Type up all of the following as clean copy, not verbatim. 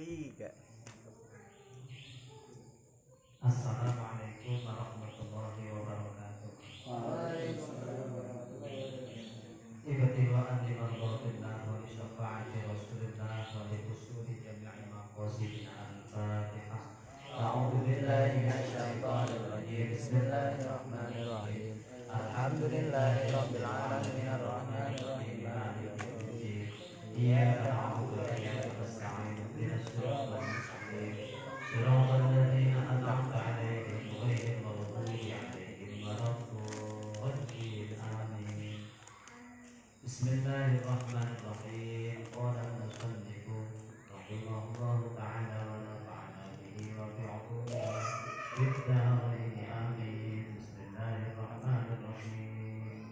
3. Assalamualaikum warahmatullahi wabarakatuh. Tiba-tiba andi mardatillah wa li syafaati rasulillah wa li husuli jami'i maqasidina al-Fatihah. A'udzu billahi minasyaitonir rajim. Bismillahirrahmanirrahim. Alhamdulillahi rabbil alamin arrahmanir rahim maliki yaumiddin. Iyyaka na'budu wa iyyaka nasta'in ihdinas siratal mustaqim. Shiratal ladzina an'amta 'alaihim ghairil maghdubi 'alaihim waladdallin. Amin. Bismillahirrahmanirrahim. Qala al-musannifu rahimahullahu ta'ala wa nafa'ana bihi wa bi 'ulumihi fid dharain. Amin. Bismillahirrahmanirrahim.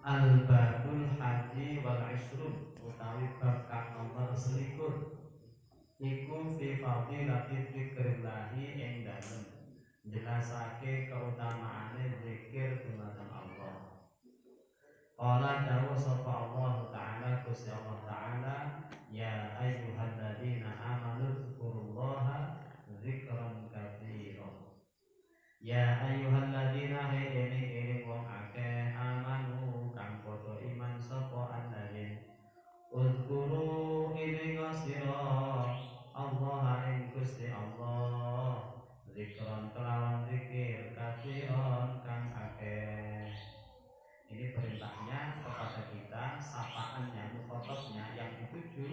Al-babul hadi wal isrun utawi bab kang nomor 21 iku fi fadilati dzikrillahi ing dalem jelasake keutamaane zikir dumateng Allah. Qala dawu sapa Allah Ta'ala Gusti Allah Ta'ala, ya ayyuhalladzina amanu dzkurullaha dzikran katsiran. Ya ayyuhalladzina eling wong akeh amanu kang padha iman sapa alladzin uzkuru ilinga sira Allah ing Gusti Allah zikran kelawan zikir katsiran kang akeh. Ini perintahnya kepada kita, sapaannya, mukhatabnya yang dituju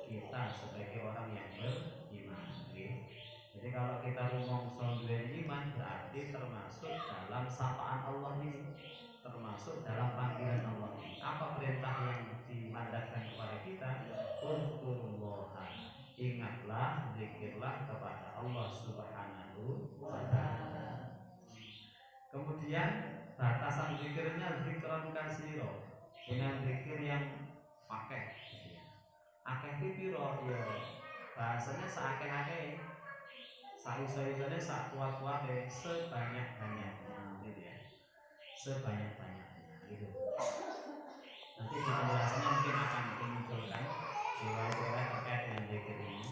kita sebagai orang yang beriman. Jadi kalau kita ngomong soal iman berarti termasuk dalam sapaan Allah ini, termasuk dalam panggilan Allah ini. Apa perintah yang dimandatkan kepada kita? Uzkurullah, ingatlah, zikirlah kepada Allah Subhanahu wa ta'ala. Kemudian batasan zikirnya zikran kasiro, dengan zikir yang pakai. Akeh piro ya bahasanya seakeh-akeh, saiso-isone sak kuat-kuate, sebanyak-banyaknya gitu ya. Sebanyak-banyaknya gitu. Nanti di penjelasannya mungkin akan dimunculkan riwayat-riwayat terkait dengan zikir ini.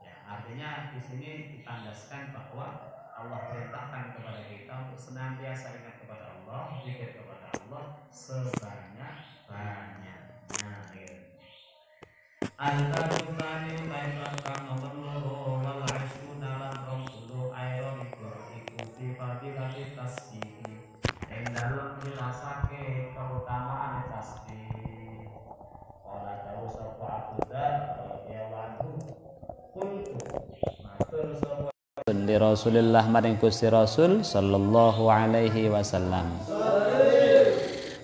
Ya, artinya di sini ditandaskan bahwa Allah perintahkan kepada kita untuk senantiasa ingat kepada Allah, zikir kepada Allah sebanyak-banyaknya. Gitu. Al-Qur'ani utai kang nomor loro wal isruna lan 20 ayat iku fi fadilati tasbih. Ing dalem jelasake keutamaan tasbih. Ora tahu sapa Abu Dzar radhiyallahu anhu. Qultu matur sapa li Rasulillah maring Gusti Rasul sallallahu alaihi wasallam.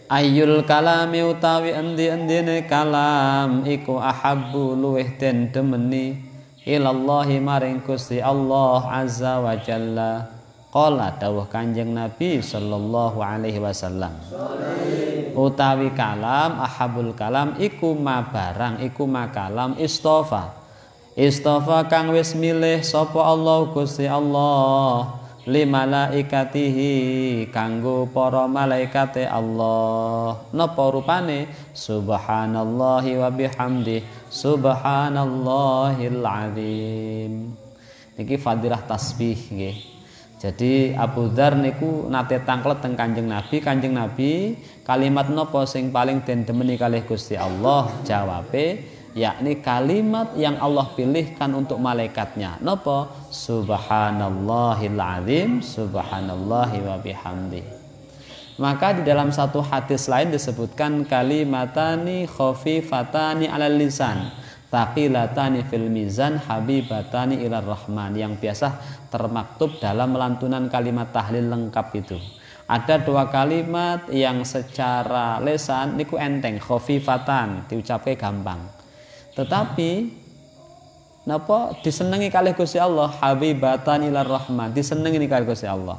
Ayyul kalami utawi endi-endine kalam iku ahabbu luweh den demeni ilallahi maring Gusti Allah azza wa jalla. Qala dawuh Kanjeng Nabi sallallahu alaihi wasallam. Utawi kalam ahabul kalam iku ma barang iku makalam istofa. Istofa kang wis milih sapa Allah Gusti Allah li malaikatihi kanggo para malaikate Allah. Napa rupane? Subhanallahi wa bihamdi subhanallahil azim. Niki fadilah tasbih nggih. Jadi Abu Dzar niku nate tangklet teng Kanjeng Nabi. Kanjeng Nabi kalimat napa sing paling den demeni kalih Gusti Allah? Jawabe yakni kalimat yang Allah pilihkan untuk malaikatnya. Napa? Subhanallahil azim subhanallahi wa bihamdi. Maka di dalam satu hadis lain disebutkan kalimatani khafifatani 'alal lisan thaqilatani fil mizan habibatani ilar rahman, yang biasa termaktub dalam lantunan kalimat tahlil lengkap itu. Ada dua kalimat yang secara lesan niku enteng, khafifatan diucapke gampang. Tetapi napa disenengi kalih Gusti Allah, habibatan ilar rahman, disenengi kalih Gusti Allah.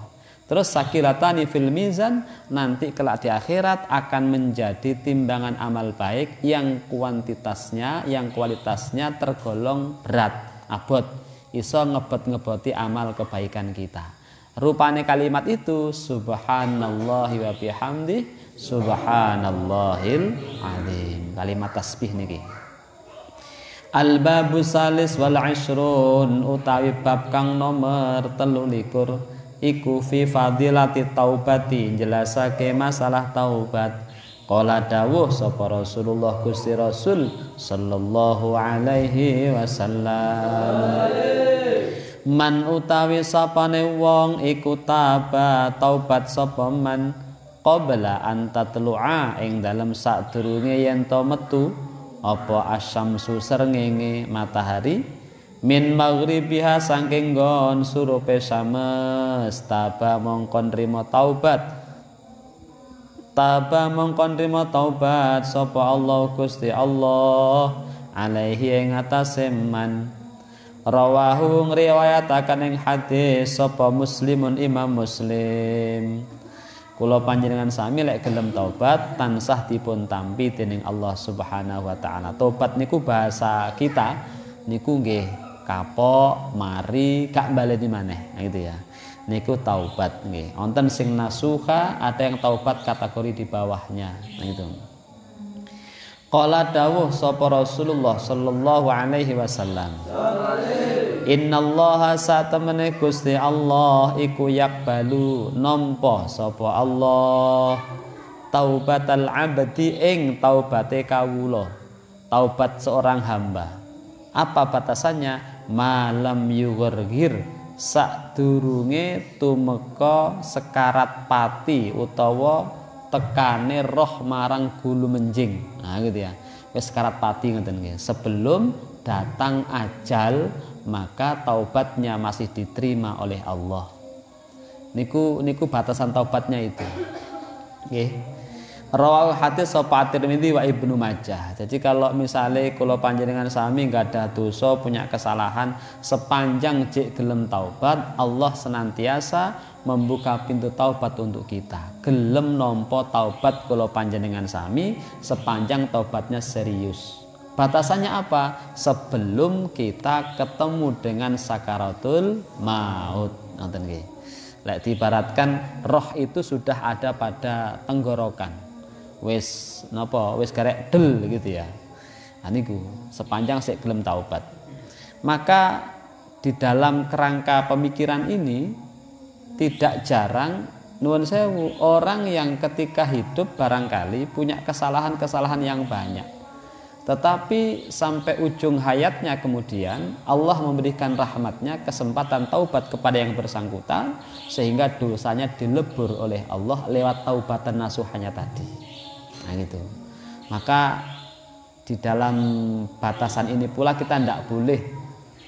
Terus sakilatani fil mizan, nanti kelak di akhirat akan menjadi timbangan amal baik yang kuantitasnya, yang kualitasnya tergolong berat, abot, iso ngebot-ngeboti amal kebaikan kita. Rupane kalimat itu subhanallahi wa bihamdi subhanallahil azim. Kalimat tasbih niki. Al-babu salis wal ishrun utawi bab kang nomor 23 iku fi fadilati taubati jelasake masalah taubat. Qala dawuh sapa Rasulullah Gusti Rasul sallallahu alaihi wasallam. Man utawi sapane wong iku taubat sapa man qabla an tatlu'a ing dalem sadurunge yen to metu apa asyamsu srengenge matahari min maghribiha saking nggon surupe sames taba mongkon rimo taubat sapa Allah Gusti Allah alaihi ing atase man rawahu ngriwayataken ing hadis sapa Muslimun Imam Muslim. Kula panjenengan sami lek gelem taubat tansah dipun tampi dening Allah Subhanahu wa taala. Taubat niku bahasa kita niku nggih kapok, mari, gak baleni maneh. Nah gitu ya. Niku taubat nggih. Wonten sing nasuha, ada yang taubat kategori di bawahnya. Nah itu. Qala dawuh sapa Rasulullah sallallahu alaihi wasallam. Innallaha satamene Gusti Allah iku yakbalu nampa sapa Allah taubatal abdi ing taubate kawula. Taubat seorang hamba. Apa batasannya? Malam yughargir sadurunge tumeka sekarat pati utawa tekane roh marang gulu menjing. Nah gitu ya. Wis sekarat pati ngoten nggih. Sebelum datang ajal maka taubatnya masih diterima oleh Allah. Niku batasan taubatnya itu. Nggih. Rawahu hadis sapa At-Tirmidzi wa Ibnu Majah. Jadi kalau misalnya kula panjenengan sami enggak ada dosa, punya kesalahan, sepanjang jek gelem taubat, Allah senantiasa membuka pintu taubat untuk kita. Gelem nampa taubat kula panjenengan sami sepanjang taubatnya serius. Batasannya apa? Sebelum kita ketemu dengan sakaratul maut. Ngoten nggih. Lek diibaratkan roh itu sudah ada pada tenggorokan. Wis napa? Wis garek del gitu ya. Nah niku sepanjang sik gelem taubat. Maka di dalam kerangka pemikiran ini tidak jarang nuwun sewu orang yang ketika hidup barangkali punya kesalahan-kesalahan yang banyak. Tetapi sampai ujung hayatnya kemudian Allah memberikan rahmatnya kesempatan taubat kepada yang bersangkutan sehingga dosanya dilebur oleh Allah lewat taubatan nasuhanya tadi. Nah gitu. Maka di dalam batasan ini pula kita tidak boleh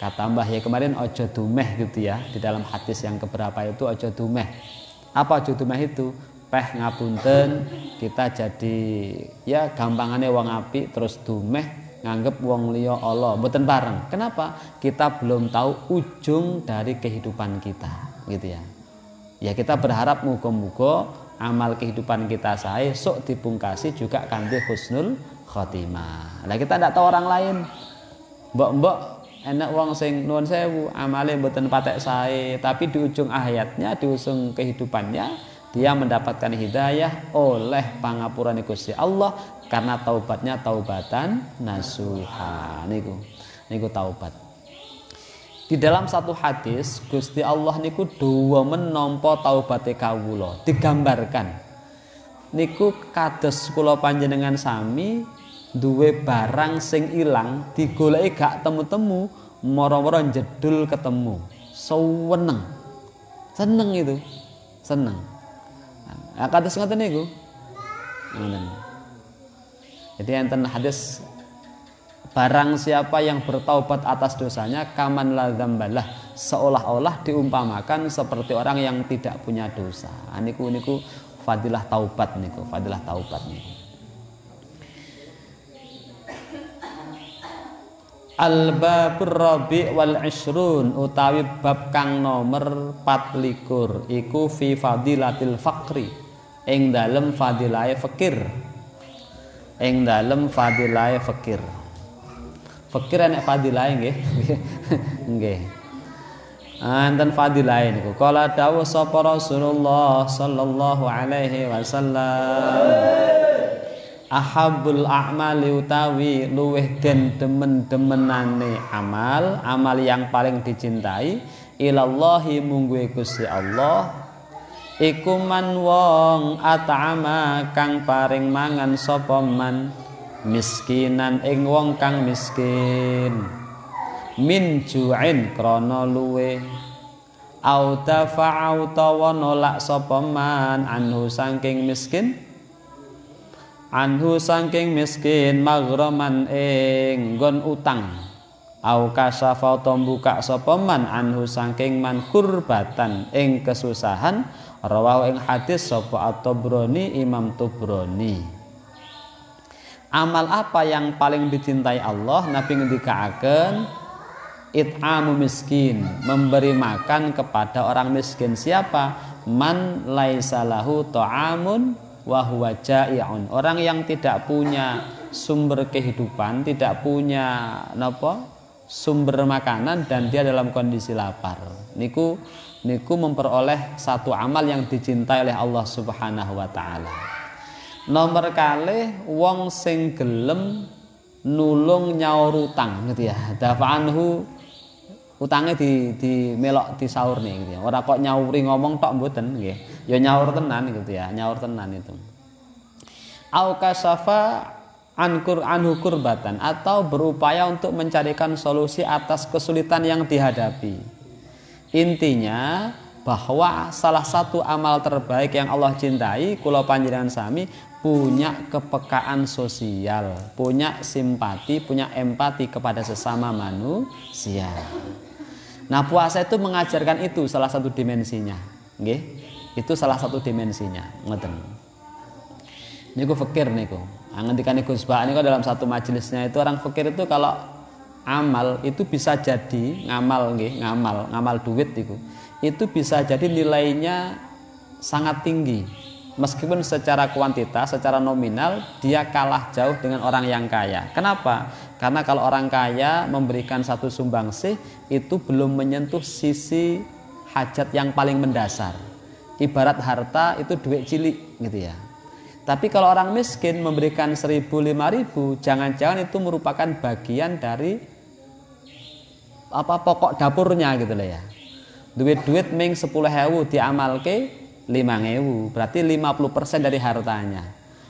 kata Mbah ya kemarin ojo dumeh gitu ya. Di dalam hadis yang keberapa itu ojo dumeh. Apa ojo dumeh itu? Peh ngapunten kita jadi ya gampangannya wong apik terus dumeh nganggep wong liya Allah mboten bareng. Kenapa? Kita belum tahu ujung dari kehidupan kita gitu ya. Ya kita berharap muga-muga amal kehidupan kita sae sok dipungkasi juga kanthi husnul khotimah. Lah kita ndak tahu orang lain. Mbok-mbok enak wong sing nuwun sewu amale mboten patek sae tapi di ujung hayatnya di ujung kehidupannya dia mendapatkan hidayah oleh pangapuran Gusti Allah karena taubatnya taubatan nasuha. Niku taubat. Di dalam satu hadis Gusti Allah niku dewemen nampa taubate kawula. Digambarkan niku kados kula panjenengan sami duwe barang sing ilang digoleki gak temu-temu mara-mara jedul ketemu. Seneng itu. Seneng. Nah, kados ngoten niku. Ngoten. Jadi enten hadis barang siapa yang bertaubat atas dosanya kaman la dzambalah seolah-olah diumpamakan seperti orang yang tidak punya dosa. Niku fadilah taubat niku, fadilah taubat niku. Al-babur rabi' wal ishrun utawi bab kang nomor 24 iku fi fadilatil faqri ing dalem fadilahe fakir. Ing dalem fadilahe fakir. Fakir enek fadilahe nggih. Nggih. Enten fadilahe niku. Kala dawuh sapa Rasulullah sallallahu alaihi wasallam. ahabul a'mali utawi luweh den demen-demenane amal yang paling dicintai ilallahi mungguhe Gusti Allah iku man wong at'ama kang paring mangan sapa man miskinan ing wong kang miskin min ju'in krana luwe au dafa'u tawa nolak sapa man anhu saking miskin maghraman ing nggon utang au kasafa buka sapa man anhu saking man kurbatan ing kesusahan rawahu ing hadis sapa at-Tabrani Imam Tabrani. Amal apa yang paling dicintai Allah? Nabi ngendikaaken it'amu miskin, memberi makan kepada orang miskin. Siapa? Man laisa lahu ta'amun wa huwa ja'i'un. Orang yang tidak punya sumber kehidupan, tidak punya sumber makanan dan dia dalam kondisi lapar. Niku memperoleh satu amal yang dicintai oleh Allah Subhanahu wa taala. Nomor kalih wong sing gelem nulung nyaur utang gitu ya. Dafa'anhu utangnya di melok di saur nih gitu ya. Ora kok nyauri ngomong tok mboten nggih. Ya nyaur tenan gitu ya, nyaur tenan itu. Au kasafa anhu kurbatan atau berupaya untuk mencarikan solusi atas kesulitan yang dihadapi. Intinya bahwa salah satu amal terbaik yang Allah cintai kula panjenengan sami punya kepekaan sosial, punya simpati, punya empati kepada sesama manusia. Nah, puasa itu mengajarkan itu salah satu dimensinya, nggih. Itu salah satu dimensinya, ngoten. Niku fikir niku. Ngendikane Gus Ba niku dalam satu majelisnya itu orang fikir itu kalau amal itu bisa jadi ngamal nggih, ngamal duit itu bisa jadi nilainya sangat tinggi. Meskipun secara kuantitas, secara nominal dia kalah jauh dengan orang yang kaya. Kenapa? Karena kalau orang kaya memberikan satu sumbangsih itu belum menyentuh sisi hajat yang paling mendasar. Ibarat harta itu duit cilik gitu ya. Tapi kalau orang miskin memberikan 1.000, 5.000, jangan-jangan itu merupakan bagian dari pokok dapurnya gitu loh ya. Duit ming 10.000 diamalke 5.000, berarti 50% dari hartanya.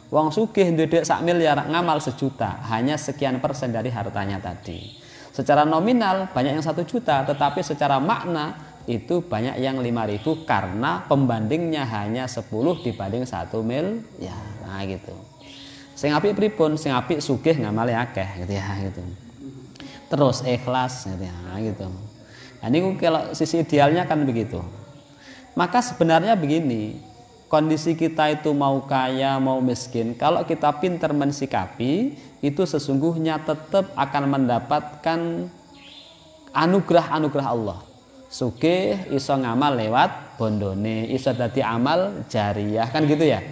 Wong sugih duit 1 miliar ngamal 1 juta, hanya sekian persen dari hartanya tadi. Secara nominal banyak yang 1 juta, tetapi secara makna itu banyak yang 5.000 karena pembandingnya hanya 10 dibanding 1 miliar. Nah gitu. Sing apik pripun? Sing apik sugih ngamale akeh gitu ya gitu. Terus ikhlas gitu ya gitu. Nah ini kalau sisi idealnya kan begitu. Maka sebenarnya begini, kondisi kita itu mau kaya mau miskin, kalau kita pintar mensikapi itu sesungguhnya tetap akan mendapatkan anugerah Allah. Sugih iso ngamal lewat bondone, iso dadi amal jariyah kan gitu ya.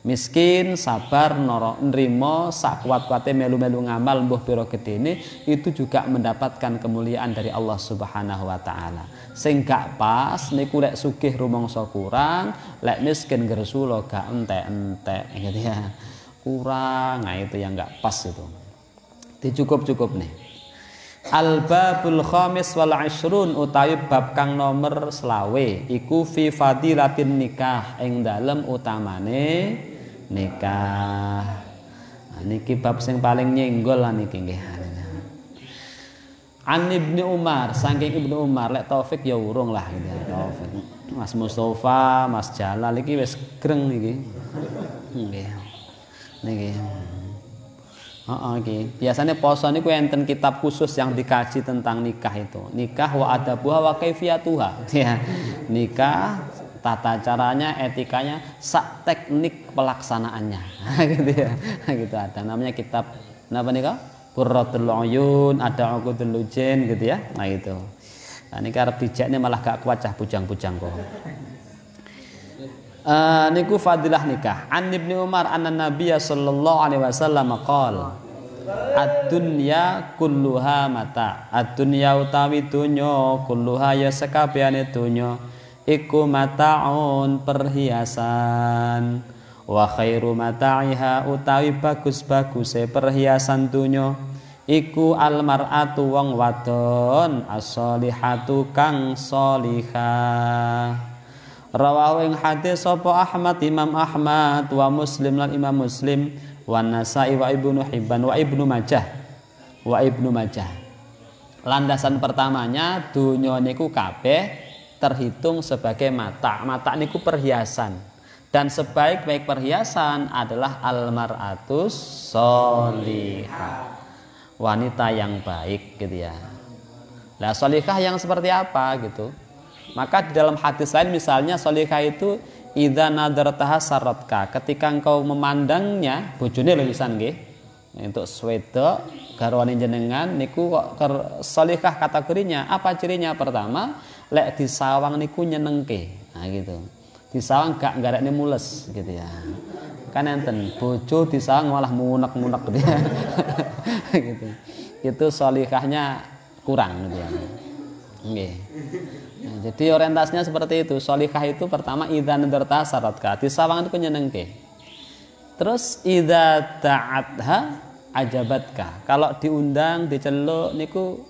Miskin sabar nrimo sak kuat-kuate melu-melu ngamal mbuh pira gedene itu juga mendapatkan kemuliaan dari Allah Subhanahu wa taala. Sing gak pas niku lek sugih rumangsa kurang, lek miskin gersula gak entek-entek gitu ya. Kurang, nah itu yang gak pas itu. Dicukup-cukup nih. Al-babul khamis wal 'ashrun utawi bab kang nomor 20 iku fi fadilatin nikah ing dalem utamane nikah. Nah, niki bab sing paling nyenggol lah niki nggih. An Ibnu Umar, saking Ibnu Umar lek Taufik ya urung lah gitu. Taufik. Mas Mustafa, Mas Jalal iki wis greng niki. Nggih. Niki. Okay. Biasanya poso niku enten kitab khusus yang dikaji tentang nikah itu. Nikah wa adabuha wa kaifiyatuha. Ya. Nikah, tata caranya, etikanya, sak teknik pelaksanaannya. Gitu ya. Gitu ada namanya kitab napa nika? Qurratul Uyun, ada Uqudul Lujain gitu ya. Nah itu. Nah niki arep dijakne malah gak kuat cah bujang-bujang kok. Niku fadilah nikah. An Ibnu Umar anna Nabiyya sallallahu alaihi wasallam qala ad-dunya kulluha mata. Ad-dunya utawi dunya kulluha ya sakabehane dunya iku mataun perhiasan. Wa khairu mata'iha utawi bagus-baguse perhiasan dunya iku almar'atu wong wadon as-solihatu kang solihah. Rawahu ing hadis sapa Ahmad Imam Ahmad wa Muslim lan Imam Muslim wa Nasa'i wa Ibnu Hibban wa Ibnu Majah. Landasan pertamanya dunya niku kabeh terhitung sebagai mata. Mata niku perhiasan. Dan sebaik-baik perhiasan adalah almar'atus solihah, wanita yang baik gitu ya. Nah, solihah yang seperti apa gitu? Maka di dalam hadis lain misalnya solihah itu idza nadartaha saratka, ketika engkau memandangnya bojone lho pisan nggih. Untuk swedok garwane jenengan niku kok solihah kategorinya. Apa cirinya? Pertama, lek disawang niku nyenengke. Nah gitu. Disawang gak garekne mules gitu ya. Kan enten bojo disawang malah munek-munek gitu ya. Gitu. Itu solihahnya kurang gitu ya. Nggih. Nah, jadi orientasinya seperti itu. Solihah itu pertama idza nadarta saratka, disawang itu nyenengke. Terus idza ta'atha ajabatka. Kalau diundang, diceluk niku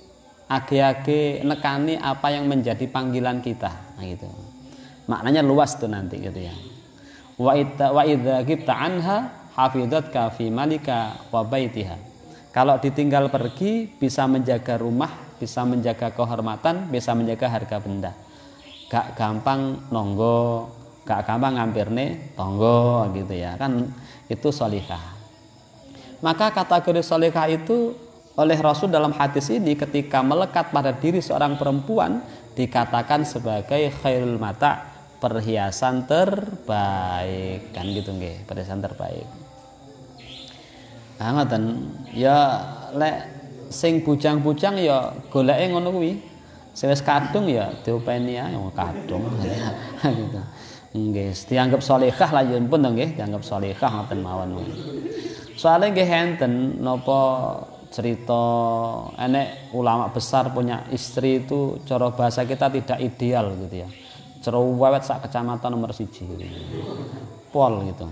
age-age nekani apa yang menjadi panggilan kita. Nah gitu. Maknanya luas tuh nanti gitu ya. Wa idza ghibta anha hafizatka fi malika wa baitiha. Kalau ditinggal pergi bisa menjaga rumah, bisa menjaga kehormatan, bisa menjaga harga benda. Gak gampang nonggo, gak gampang ngampirne tonggo gitu ya. Kan itu solihah. Maka kategori solihah itu oleh Rasul dalam hadis ini ketika melekat pada diri seorang perempuan dikatakan sebagai khairul mata, perhiasan terbaik, kan gitu nggih, perhiasan terbaik. Nah ngoten ya, lek sing bujang-bujang ya goleke ngono kuwi. Sing wis kadung ya diopeni ae wong kadung. Gitu. Nggih, dianggap salehah lah yen pun nggih, dianggap salehah ngoten mawon. Soale nggih enten napa cerita enek ulama besar punya istri itu cara bahasa kita tidak ideal gitu ya. Cerewet sak kecamatan nomor 1 gitu. Pol gitu.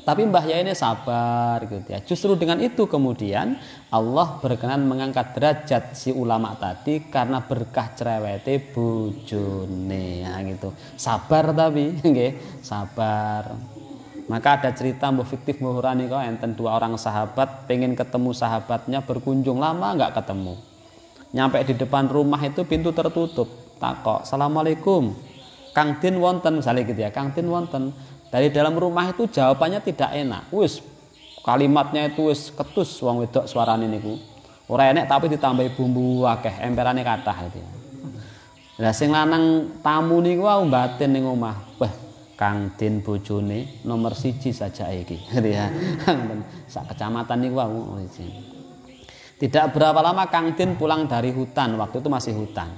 Tapi Mbah Yai ini sabar gitu ya. Justru dengan itu kemudian Allah berkenan mengangkat derajat si ulama tadi karena berkah cerewete bojone ya gitu. Sabar tapi nggih, sabar. Maka ada cerita mbah fiktif mbah Hurani kok enten 2 orang sahabat pengen ketemu sahabatnya, berkunjung lama enggak ketemu. Nyampe di depan rumah itu pintu tertutup. Takok, "Assalamualaikum. Kang Din wonten?" Misalnya gitu ya, "Kang Din wonten." Dari dalam rumah itu jawabannya tidak enak. Wis kalimatnya itu wis ketus wong wedok suarane niku. Ora enek tapi ditambahi bumbu akeh, emperane kathah itu. Lah sing lanang tamu niku wau batin ning omah. Wah, Kang Din bojone nomor 1 saja iki. Gitu ya. Sak kecamatan niku wau. Tidak berapa lama Kang Din pulang dari hutan, waktu itu masih hutan.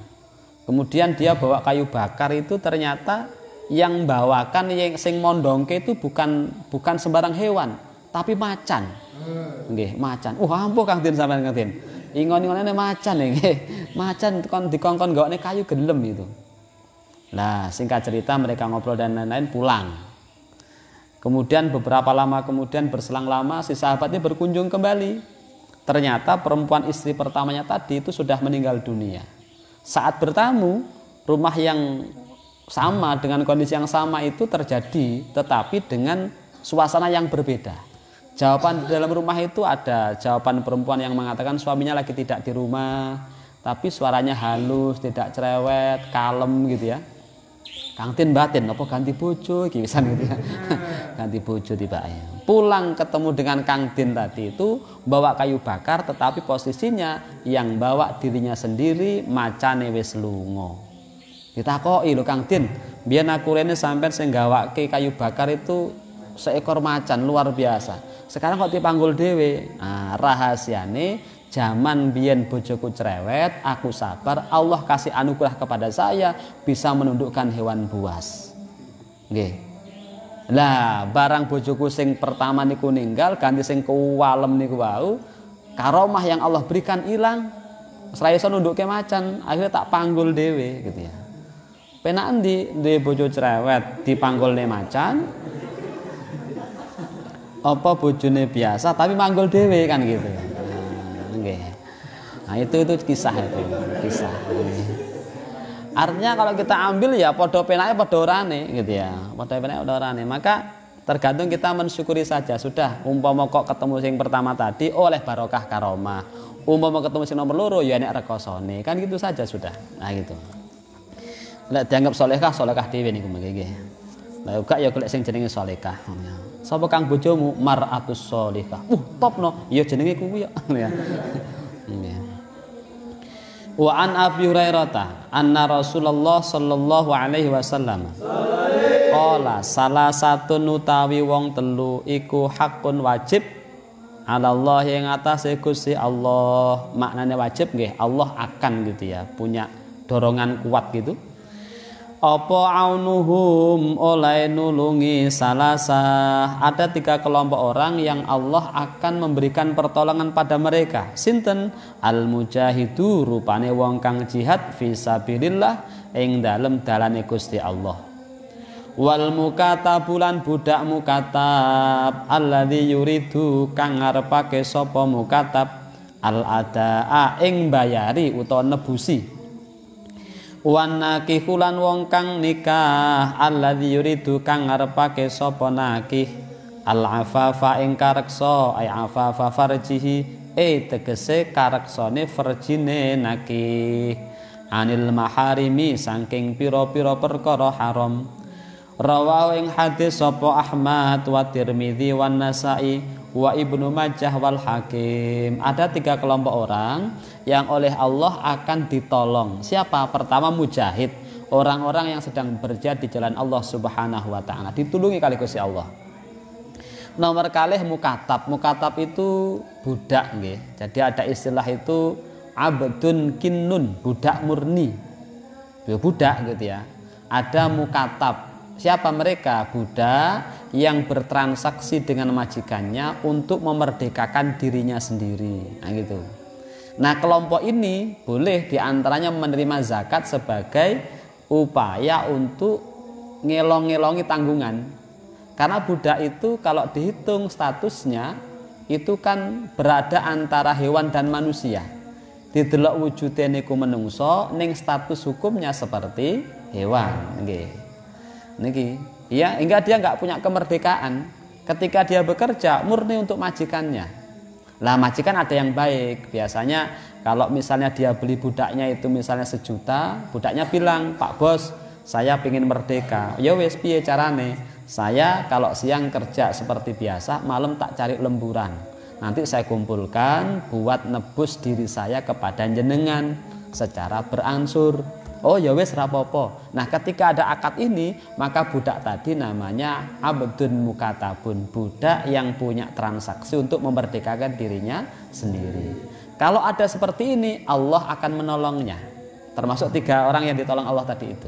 Kemudian dia bawa kayu bakar itu ternyata yang bawakan yang sing mondongke itu bukan sembarang hewan, tapi macan. Nggih, macan. Ampun Kang Din sampean Kang Din. Ingon-ingone macan nggih. Macan kon dikongkon gawene kayu gelem itu. Nah, singkat cerita mereka ngobrol dan lain-lain pulang. Kemudian beberapa lama kemudian berselang lama si sahabat ini berkunjung kembali. Ternyata perempuan istri pertamanya tadi itu sudah meninggal dunia. Saat bertamu, rumah yang sama dengan kondisi yang sama itu terjadi, tetapi dengan suasana yang berbeda. Jawaban di dalam rumah itu ada jawaban perempuan yang mengatakan suaminya lagi tidak di rumah, tapi suaranya halus, tidak cerewet, kalem gitu ya. Kang Din batin, apa ganti bojo iki pisan gitu ya. Ganti bojo tibake. Pulang ketemu dengan Kang Din tadi itu bawa kayu bakar, tetapi posisinya yang bawa dirinya sendiri, macane wis lunga. Ditakoki lho Kang Din, biyen aku rene sampean sing gawake kayu bakar itu seekor macan luar biasa. Sekarang kok dipanggul dhewe. Nah, rahasiane zaman biyen bojoku cerewet, aku sabar, Allah kasih anugerah kepada saya bisa menundukkan hewan buas. Nggih. Lah, barang bojoku sing pertama niku ninggal, ganti sing kuwalem niku wau, karomah yang Allah berikan hilang. Ora iso nundukke macan, akhirnya tak panggul dhewe gitu ya. Penak endi duwe bojo cerewet dipanggulne macan. apa bojone biasa tapi manggul dhewe kan gitu. Nggih. Nah, itu kisah itu, kisah. Artinya kalau kita ambil ya padha penake padha orane gitu ya. Padha penake padha orane. Maka tergantung kita mensyukuri saja. Sudah umpama kok ketemu sing pertama tadi oleh barokah karomah. Umpama ketemu sing nomor loro ya enek rekosone. Kan gitu saja sudah. Nah gitu. Lek dianggap solehah dhewe niku nggih. Lah uga ya golek sing jenenge solehah. Sapa kang bojomu mar'atus solihah. Top no. Ya jenenge kuwi ya. Nggih. Wa an Abi Hurairah anna Rasulullah sallallahu alaihi wasallam qala salah satu nutawi wong telu iku hakun wajib ala Allah yang atase Gusti Allah. Maknanya wajib nggih, Allah akan gitu ya, punya dorongan kuat gitu. Apa aunuhum oleh nulungi salasa. Ada 3 kelompok orang yang Allah akan memberikan pertolongan pada mereka. Sinten? Al mujahidu rupane wong kang jihad fisabilillah ing dalem dalane Gusti Allah. Wal mukatabulan budak mukatab alladzi yuridu kang ngarepake sapa mukatab al adaa ing bayari utawa nebusi. Wan nakihulan wong kang nikah alladzi yuridu kang ngarepake sapa nakih al afafa ing kareksa ay afafa farjihi tegese kareksane farjine nakih anil maharimi saking pira-pira perkara haram. Rawahu ing hadis sapa Ahmad wa Tirmidzi wan Nasa'i wa Ibnu Majah wal Hakim. Ada 3 kelompok orang yang oleh Allah akan ditolong. Siapa? Pertama mujahid, orang-orang yang sedang berjihad di jalan Allah Subhanahu wa taala, ditulungi kali Gusti Allah. Nomor kalih mukatab. Mukatab itu budak nggih. Jadi ada istilah itu abdun kinnun, budak murni. Budak gitu ya. Ada mukatab. Siapa mereka? Budak yang bertransaksi dengan majikannya untuk memerdekakan dirinya sendiri. Nah gitu. Nah kelompok ini boleh diantaranya menerima zakat sebagai upaya untuk ngelong-ngelongi tanggungan. Karena budak itu kalau dihitung statusnya itu kan berada antara hewan dan manusia. Didelok wujude niku menungso, ning status hukumnya seperti hewan. Nggih. Niki, ya, hingga dia nggak punya kemerdekaan. Ketika dia bekerja murni untuk majikannya. Lah majikan ada yang baik. Biasanya kalau misalnya dia beli budaknya itu misalnya 1 juta, budaknya bilang, "Pak Bos, saya ingin merdeka." Ya wis piye carane? Saya kalau siang kerja seperti biasa, malam tak cari lemburan. Nanti saya kumpulkan buat nebus diri saya kepada jenengan secara beransur. Oh ya wis rapopo. Nah ketika ada akad ini maka budak tadi namanya abdun mukatabun, budak yang punya transaksi untuk memerdekakan dirinya sendiri. Kalau ada seperti ini Allah akan menolongnya. Termasuk 3 orang yang ditolong Allah tadi itu.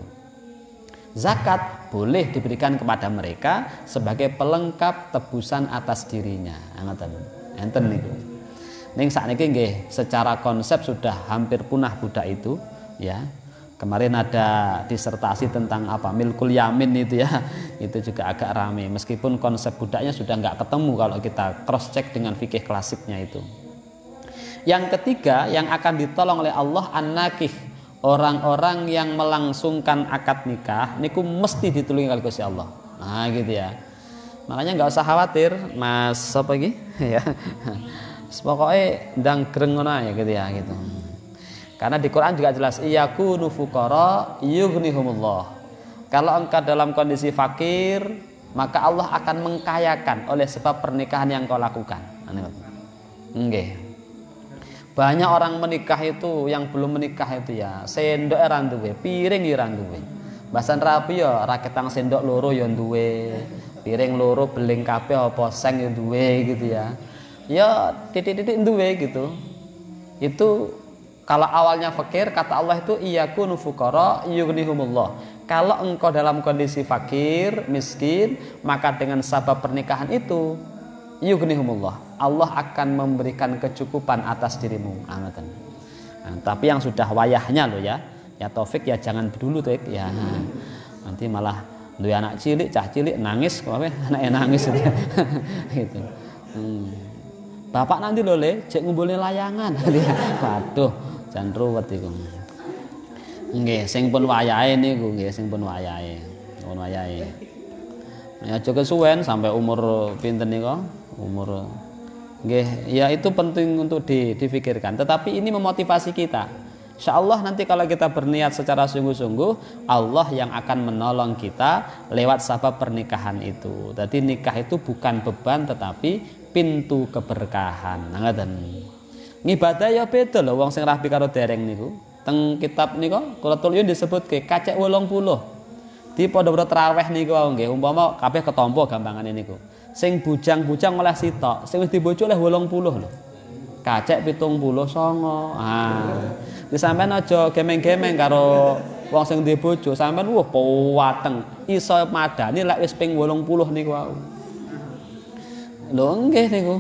Zakat boleh diberikan kepada mereka sebagai pelengkap tebusan atas dirinya. Enten niku. Ning sakniki nggih secara konsep sudah hampir punah budak itu ya. Kemarin ada disertasi tentang apa milkul yamin itu ya, itu juga agak rame. Meskipun konsep budaknya sudah nggak ketemu kalau kita cross check dengan fikih klasiknya itu. Yang ketiga yang akan ditolong oleh Allah an-nakih, orang-orang yang melangsungkan akad nikah, niku mesti ditulungi kali Gusti Allah. Nah gitu ya. Makanya nggak usah khawatir, Mas apa iki? Ya. Pokoknya ndang greng ngono ya gitu ya gitu. Karena di Quran juga jelas iyakunu fuqara yughnihumullah. Kalau engkau dalam kondisi fakir, maka Allah akan mengkayakan oleh sebab pernikahan yang kau lakukan. Nggih. Banyak orang menikah itu yang belum menikah itu ya, sendok ra duwe, piring ya ra duwe. Bahasan rapi ya raketang sendok loro ya duwe, piring loro beling kabeh apa seng ya duwe gitu ya. Ya titik-titik duwe gitu. Itu kalau awalnya fakir, kata Allah itu iyakunu fuqara yughnihumullah. Kalau engkau dalam kondisi fakir, miskin, maka dengan sabab pernikahan itu yughnihumullah. Allah akan memberikan kecukupan atas dirimu. Nah, tapi yang sudah wayahnya loh ya. Ya Taufik ya jangan dulu Taufik ya. Nanti malah duwe anak cilik, cah cilik nangis, kok anake nangis gitu. Bapak nanti lho Le, cek ngumpulne layangan. Waduh, jan ruwet iku. Nggih, sing pun wayahe niku nggih, sing pun wayahe. Pun wayahe. Ya aja kesuwen sampai umur pinten nika? Umur nggih, ya itu penting untuk difikirkan. Tetapi ini memotivasi kita. Insyaallah nanti kalau kita berniat secara sungguh-sungguh, Allah yang akan menolong kita lewat sebab pernikahan itu. Jadi nikah itu bukan beban tetapi pintu keberkahan. Ngoten. Ngibadah ya beda lho wong sing rabi karo dereng niku. Teng kitab nika Quratul Uyun disebutke kacek 80. Di padha-padha traweh niku wae nggih, umpama kabeh ketampa gampangane niku. Sing bujang-bujang oleh sitok, sing wis dibojo oleh 80 lho. Kacek 79. Wis sampean aja gemeng-gemeng karo wong sing duwe bojo, sampean puwateng iso madani lek wis ping 80 niku wae. Lho nggih niku.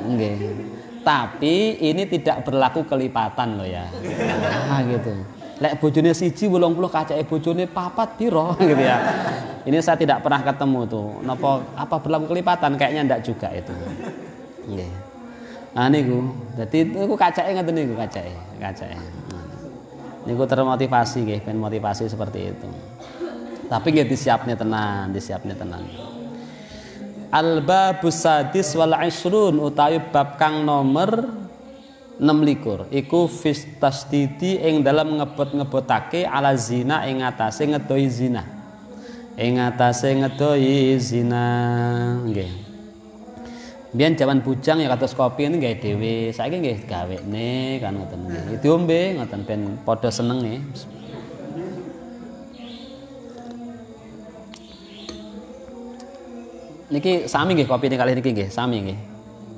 Nggih. Tapi ini tidak berlaku kelipatan loh ya. Gitu. Lek bojone siji 80 kacake bojone 4 piro gitu ya. Ini saya tidak pernah ketemu tuh. Napa apa berlaku kelipatan? Kayaknya ndak juga itu. Nggih. Nah niku. Dadi niku kacake ngoten niku kacake. Niku termotivasi nggih, ben motivasi seperti itu. Tapi nggih disiapne tenan. Al-babus sadis wal 20 utawi bab kang nomor 26 iku fistasdidi ing dalam ngebot-ngebotake ala zina ing atase ngedohi zina. Nggih. Biyen jaman bujang ya kados kopi ini gawe dhewe, saiki nggih gawene kan ngoten nggih. Diombe ngoten ben padha senenge. Niki sami nggih kopi kali niki nggih, sami nggih.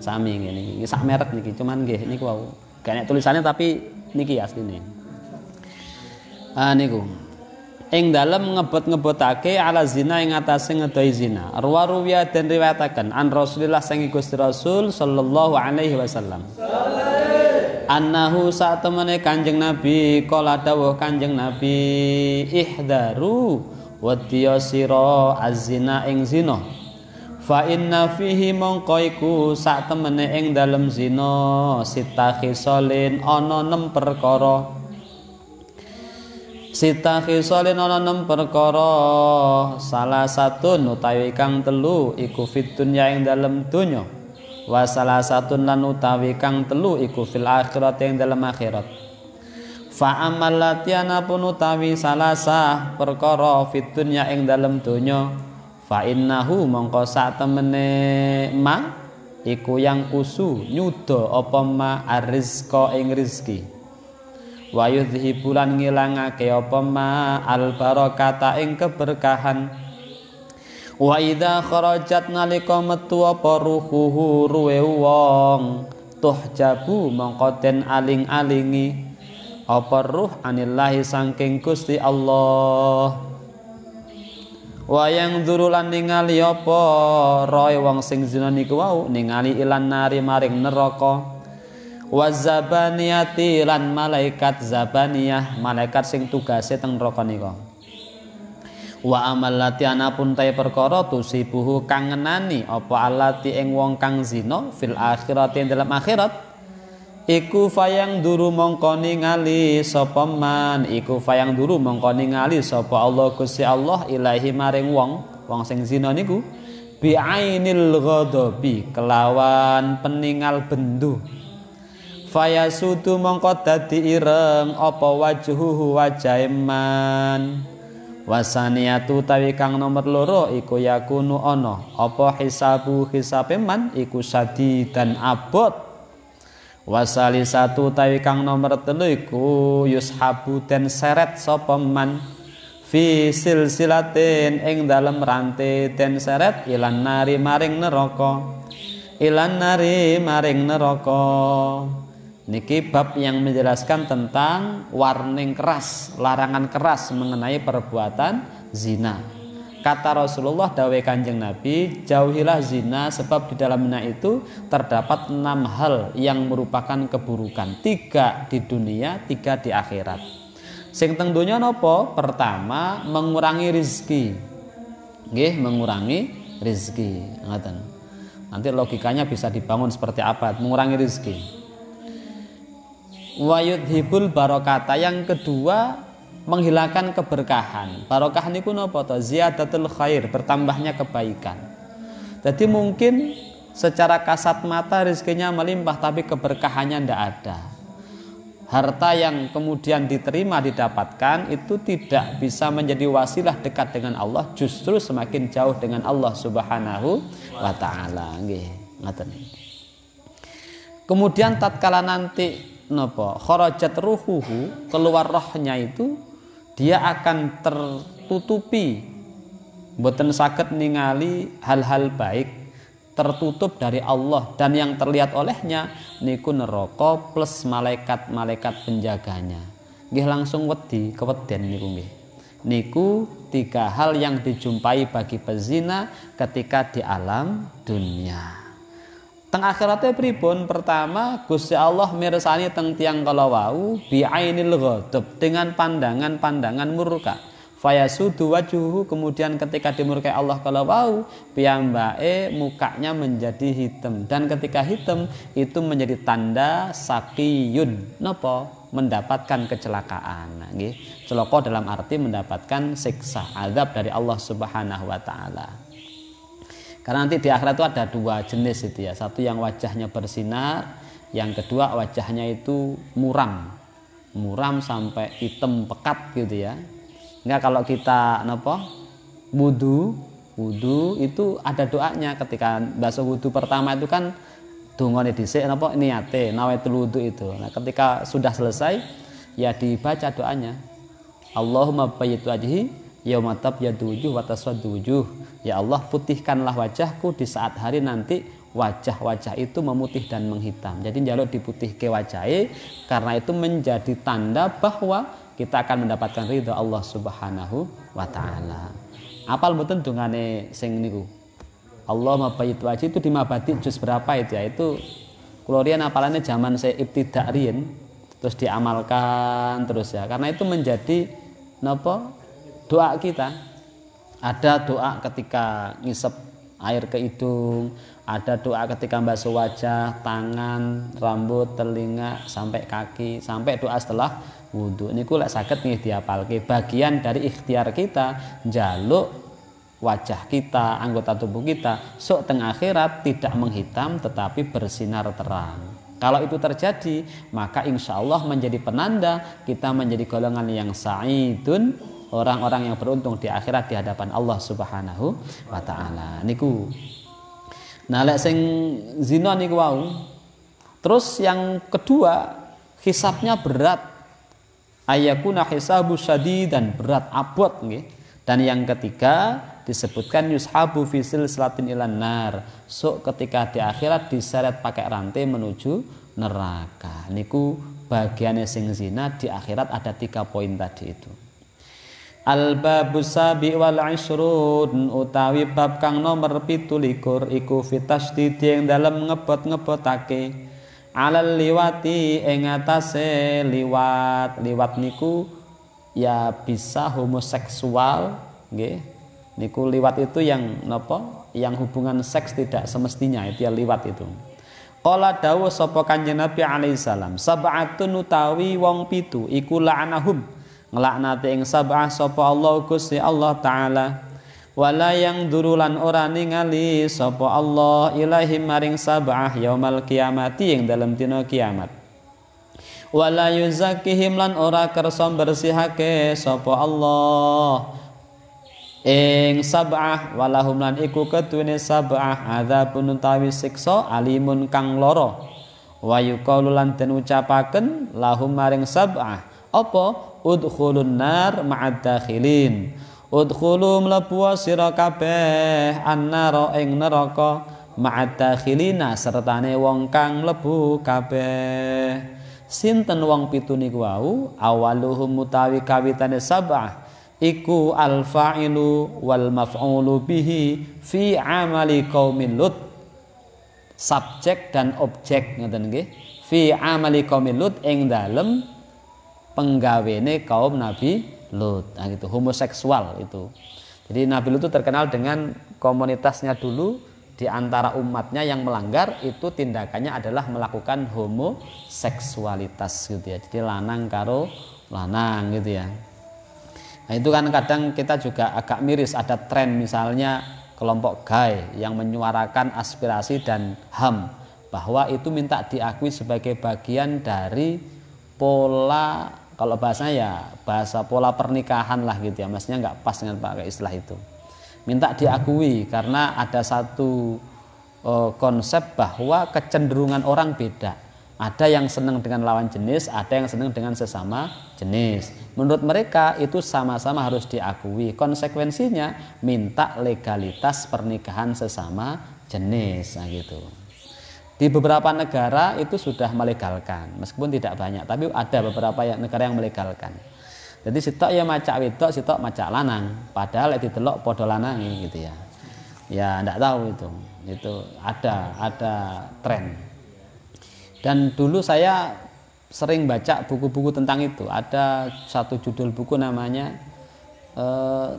Sami nggih niki. Niki sak merek niki, cuman nggih niku wau. Gak nek tulisannya tapi niki asline. Niku. Ing dalem ngebot-ngebotake ala zina ing atase ngedohi zina. Ruwiya den riwayataken an Rasulillah sangi Gusti Rasul sallallahu alaihi wasallam. Annahu satemene Kanjeng Nabi kala dawuh Kanjeng Nabi ihdaru wadya sira az-zina ing zina. Fa inna fihi mongko iku sak temene ing dalem zina sita khisalin ana 6 perkara. Sita khisalin ana 6 perkara. Salah satun utawi kang telu iku fid dunya ing dalem donya. Wa salah satun lan utawi kang telu iku fil akhirat ing dalem akhirat. Fa amal latiana pun utawi salasah perkara fid dunya ing dalem donya. Fa innahu mongko sak temene ma iku yang kusu nyuda apa ma arizqa ing rezeki wa yudhibulan ngilangake apa ma al barakata ing keberkahan wa idza kharajat nalika metu apa ruhuhu ruwe wong tuhjabu mongko den aling-alingi apa ruh anillahi saking Gusti Allah. Wayang durulan ningali apa roe wong sing zina niku wau ningali ilan nari maring neraka. Wazabaniyati lan malaikat zabaniyah malaikat sing tugase teng neraka nika. Wa amal latiana pun tae perkara tusibuhu kang ngenani apa alati ing wong kang zina fil akhirati dalam akhirat. Iku fayang duru mongko ningali sapa man iku fayang duru mongko ningali sapa Allah Gusti Allah ilahi maring wong sing zina niku bi ainil ghadabi kelawan peningal bendu fayasudu mongko dadi ireng apa wajhuhu wajahe man wasaniatu tawi kang nomor loro iku yakunu ana apa hisabu hisabe man iku sadidan abot. Wasali satu tawi kang nomor 3 iku yushabu den seret sapa man fi silsilatin ing dalem rantai den seret ilan nari maring neraka niki bab yang menjelaskan tentang warning keras larangan keras mengenai perbuatan zina. Kata Rasulullah dawuh Kanjeng Nabi, jauhilah zina sebab di dalamnya itu terdapat 6 hal yang merupakan keburukan, 3 di dunia, 3 di akhirat. Sing teng donya napa? Pertama, mengurangi rezeki. Nggih, mengurangi rezeki. Ngoten. Nanti logikanya bisa dibangun seperti apa? Mengurangi rezeki. Wa yudhibul barokata. Yang kedua, menghilangkan keberkahan. Barokah niku napa to? Ziyadatul khair, bertambahnya kebaikan. Jadi mungkin secara kasat mata rezekinya melimpah tapi keberkahannya ndak ada. Harta yang kemudian diterima didapatkan itu tidak bisa menjadi wasilah dekat dengan Allah, justru semakin jauh dengan Allah Subhanahu wa taala. Nggih, ngoten. Kemudian tatkala nanti napa? Kharajat ruhuhu, keluar rohnya itu dia akan tertutupi, mboten saged ningali hal-hal baik, tertutup dari Allah, dan yang terlihat olehnya niku neraka plus malaikat-malaikat penjaganya. Nggih langsung wedi, keweden niku nggih. Niku tiga hal yang dijumpai bagi pezina ketika di alam dunia. Teng akhirate pripun? Pertama, Gusti Allah mirsani teng tiyang kala wau bi'ainil ghadab, dengan pandangan-pandangan murka. Fayasudu wajuhu, kemudian ketika dimurkai Allah kala wau piyambake mukanya menjadi hitam, dan ketika hitam itu menjadi tanda sakiyun, napa? Mendapatkan kecelakaan. Nggih, celaka dalam arti mendapatkan siksa, azab dari Allah Subhanahu wa taala. Karena nanti di akhirat itu ada dua jenis itu ya. Satu yang wajahnya bersinar, yang kedua wajahnya itu muram sampai hitam pekat gitu ya. Enggak, kalau kita wudu itu ada doanya ketika basuh wudu pertama itu kan dungane dhisik niate nawaitul wudu itu. Nah, ketika sudah selesai ya dibaca doanya. Allahumma bayyid wajhi yauma tabyaddu wujuh wa taswaddu wujuh. Ya Allah, putihkanlah wajahku di saat hari nanti wajah-wajah itu memutih dan menghitam. Jadi njaluk diputihke wajahe karena itu menjadi tanda bahwa kita akan mendapatkan ridha Allah Subhanahu wa taala. Apal mboten dungane sing niku? Allahumma bayyid wajhi itu di mabadi juz berapa itu ya? Itu kula riyen apalane zaman saya ibtidak riyen terus diamalkan terus ya. Karena itu menjadi doa kita. Ada doa ketika ngisep air ke hidung, ada doa ketika basuh wajah, tangan, rambut, telinga sampai kaki, sampai doa setelah wudu. Niku lek saged nggih diapalke, bagian dari ikhtiar kita njaluk wajah kita, anggota tubuh kita sok teng akhirat tidak menghitam tetapi bersinar terang. Kalau itu terjadi, maka insya Allah menjadi penanda kita menjadi golongan yang sa'idun, orang-orang yang beruntung di akhirat di hadapan Allah Subhanahu wa taala. Niku. Nah, lek sing zina niku wau. Terus yang kedua, hisabnya berat. Ayakuna hisabu syadidan, berat abot nggih. Dan yang ketiga disebutkan yushabu fi silsilatin ilan nar. So ketika di akhirat diseret pakai rantai menuju neraka. Niku bagiannya sing zina di akhirat ada 3 poin tadi itu. Al-babus sabi wal ishrun, utawi bab kang nomor 17 iku fitasdid yang dalam ngebot-ngebotake alal liwati ing atase liwat. Liwat niku ya bisa homoseksual nggih. Niku liwat itu yang yang hubungan seks tidak semestinya, itu ya liwat itu. Qala dawuh sapa Kanjeng Nabi alaihi salam, sab'atun utawi wong 7 iku la'anahum, nglaknati ing sab'ah sapa Allah Gusti Allah taala. Wala yang durulan ora ningali sapa Allah ilaihim maring sab'ah yaumal kiamati ing dalem dina kiamat. Wala yuzakihim lan ora kersa bersihake sapa Allah ing sab'ah, walahum lan iku ketuwene sab'ah adzabun utawi siksa alimun kang lara. Wa yuqalu lan den ucapaken lahum maring sab'ah apa? Udkhulun nar ma'ad dakhilin. Udkhulu mlebu sira kabeh annara ing neraka ma'ad dakhilina sertane wong kang mlebu kabeh. Sinten wong 7 niku wau? Awaluhum mutawi kawitane sab'ah iku al-fa'ilu wal maf'ulu bihi fi amali qaumin Lut. Subjek dan objek ngoten nggih. Fi amali qaumin Lut ing dalem penggawene kaum Nabi Lut. Nah, gitu, homoseksual itu. Jadi Nabi Lut itu terkenal dengan komunitasnya dulu di antara umatnya yang melanggar itu tindakannya adalah melakukan homoseksualitas gitu ya. Jadi lanang karo lanang gitu ya. Nah, itu kan kadang kita juga agak miris, ada tren misalnya kelompok gay yang menyuarakan aspirasi dan HAM bahwa itu minta diakui sebagai bagian dari pola, kalau bahasanya ya bahasa pola pernikahan lah gitu ya, maksudnya nggak pas dengan pakai istilah itu, minta diakui karena ada satu konsep bahwa kecenderungan orang beda, ada yang senang dengan lawan jenis, ada yang senang dengan sesama jenis. Menurut mereka itu sama-sama harus diakui, konsekuensinya minta legalitas pernikahan sesama jenis. Nah gitu. Di beberapa negara itu sudah melegalkan, meskipun tidak banyak, tapi ada beberapa negara yang melegalkan. Jadi sitok ya macak wedok, sitok macak lanang, padahal ditelok podo lanangi gitu ya. Ya enggak tahu itu ada tren. Dan dulu saya sering baca buku-buku tentang itu. Ada satu judul buku namanya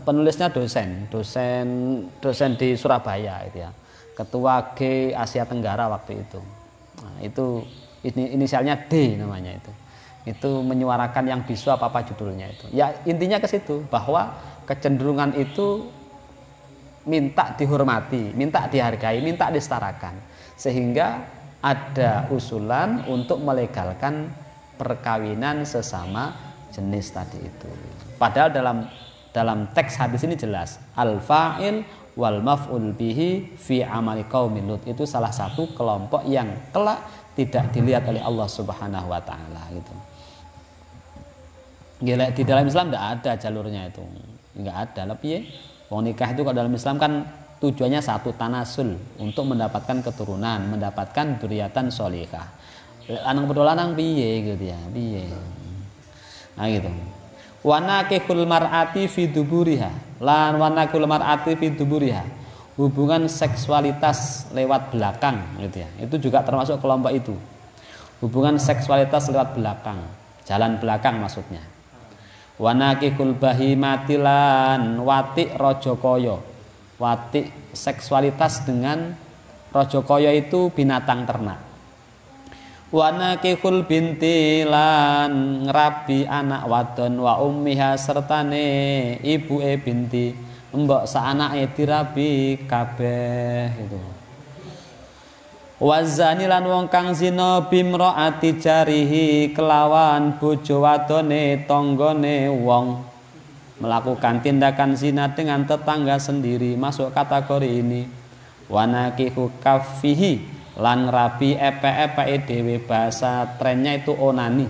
penulisnya dosen di Surabaya itu ya. Ketua G Asia Tenggara waktu itu. Nah, itu inisialnya D namanya itu. Itu menyuarakan yang bisu apa judulnya itu. Ya intinya ke situ bahwa kecenderungan itu minta dihormati, minta dihargai, minta disetarakan. Sehingga ada usulan untuk melegalkan perkawinan sesama jenis tadi itu. Padahal dalam teks hadis ini jelas al-fa'il wal maf'ul bihi fi amali qaumil Lut, itu salah satu kelompok yang kelak tidak dilihat oleh Allah Subhanahu wa taala gitu. Gila, di dalam Islam tidak ada jalurnya itu. Enggak ada. Lebih wong nikah itu kalau dalam Islam kan tujuannya satu, tanasul, untuk mendapatkan keturunan, mendapatkan dzurriatan sholihah. Lanang padha lanang piye gitu ya, piye. Nah gitu. Wanakihul mar'ati fi duburiha, lan wanakihul mar'ati fi duburiha, hubungan seksualitas lewat belakang gitu ya. Itu juga termasuk kelompok itu. Hubungan seksualitas lewat belakang, jalan belakang maksudnya. Wanakihul bahimati lan wati rajakaya. Wati seksualitas dengan rajakaya itu binatang ternak. Wanakihul binti lan ngrabi anak wadon wa ummiha sertane ibuke binti, mbok saanake dirabi kabeh itu. Wazani lan wong kang zina bimraati jarihi kelawan bojo wadone tanggane wong, melakukan tindakan zina dengan tetangga sendiri masuk kategori ini. Wanakihu kafihi lan rabi epe-epe dhewe, bahasa trennya itu onani.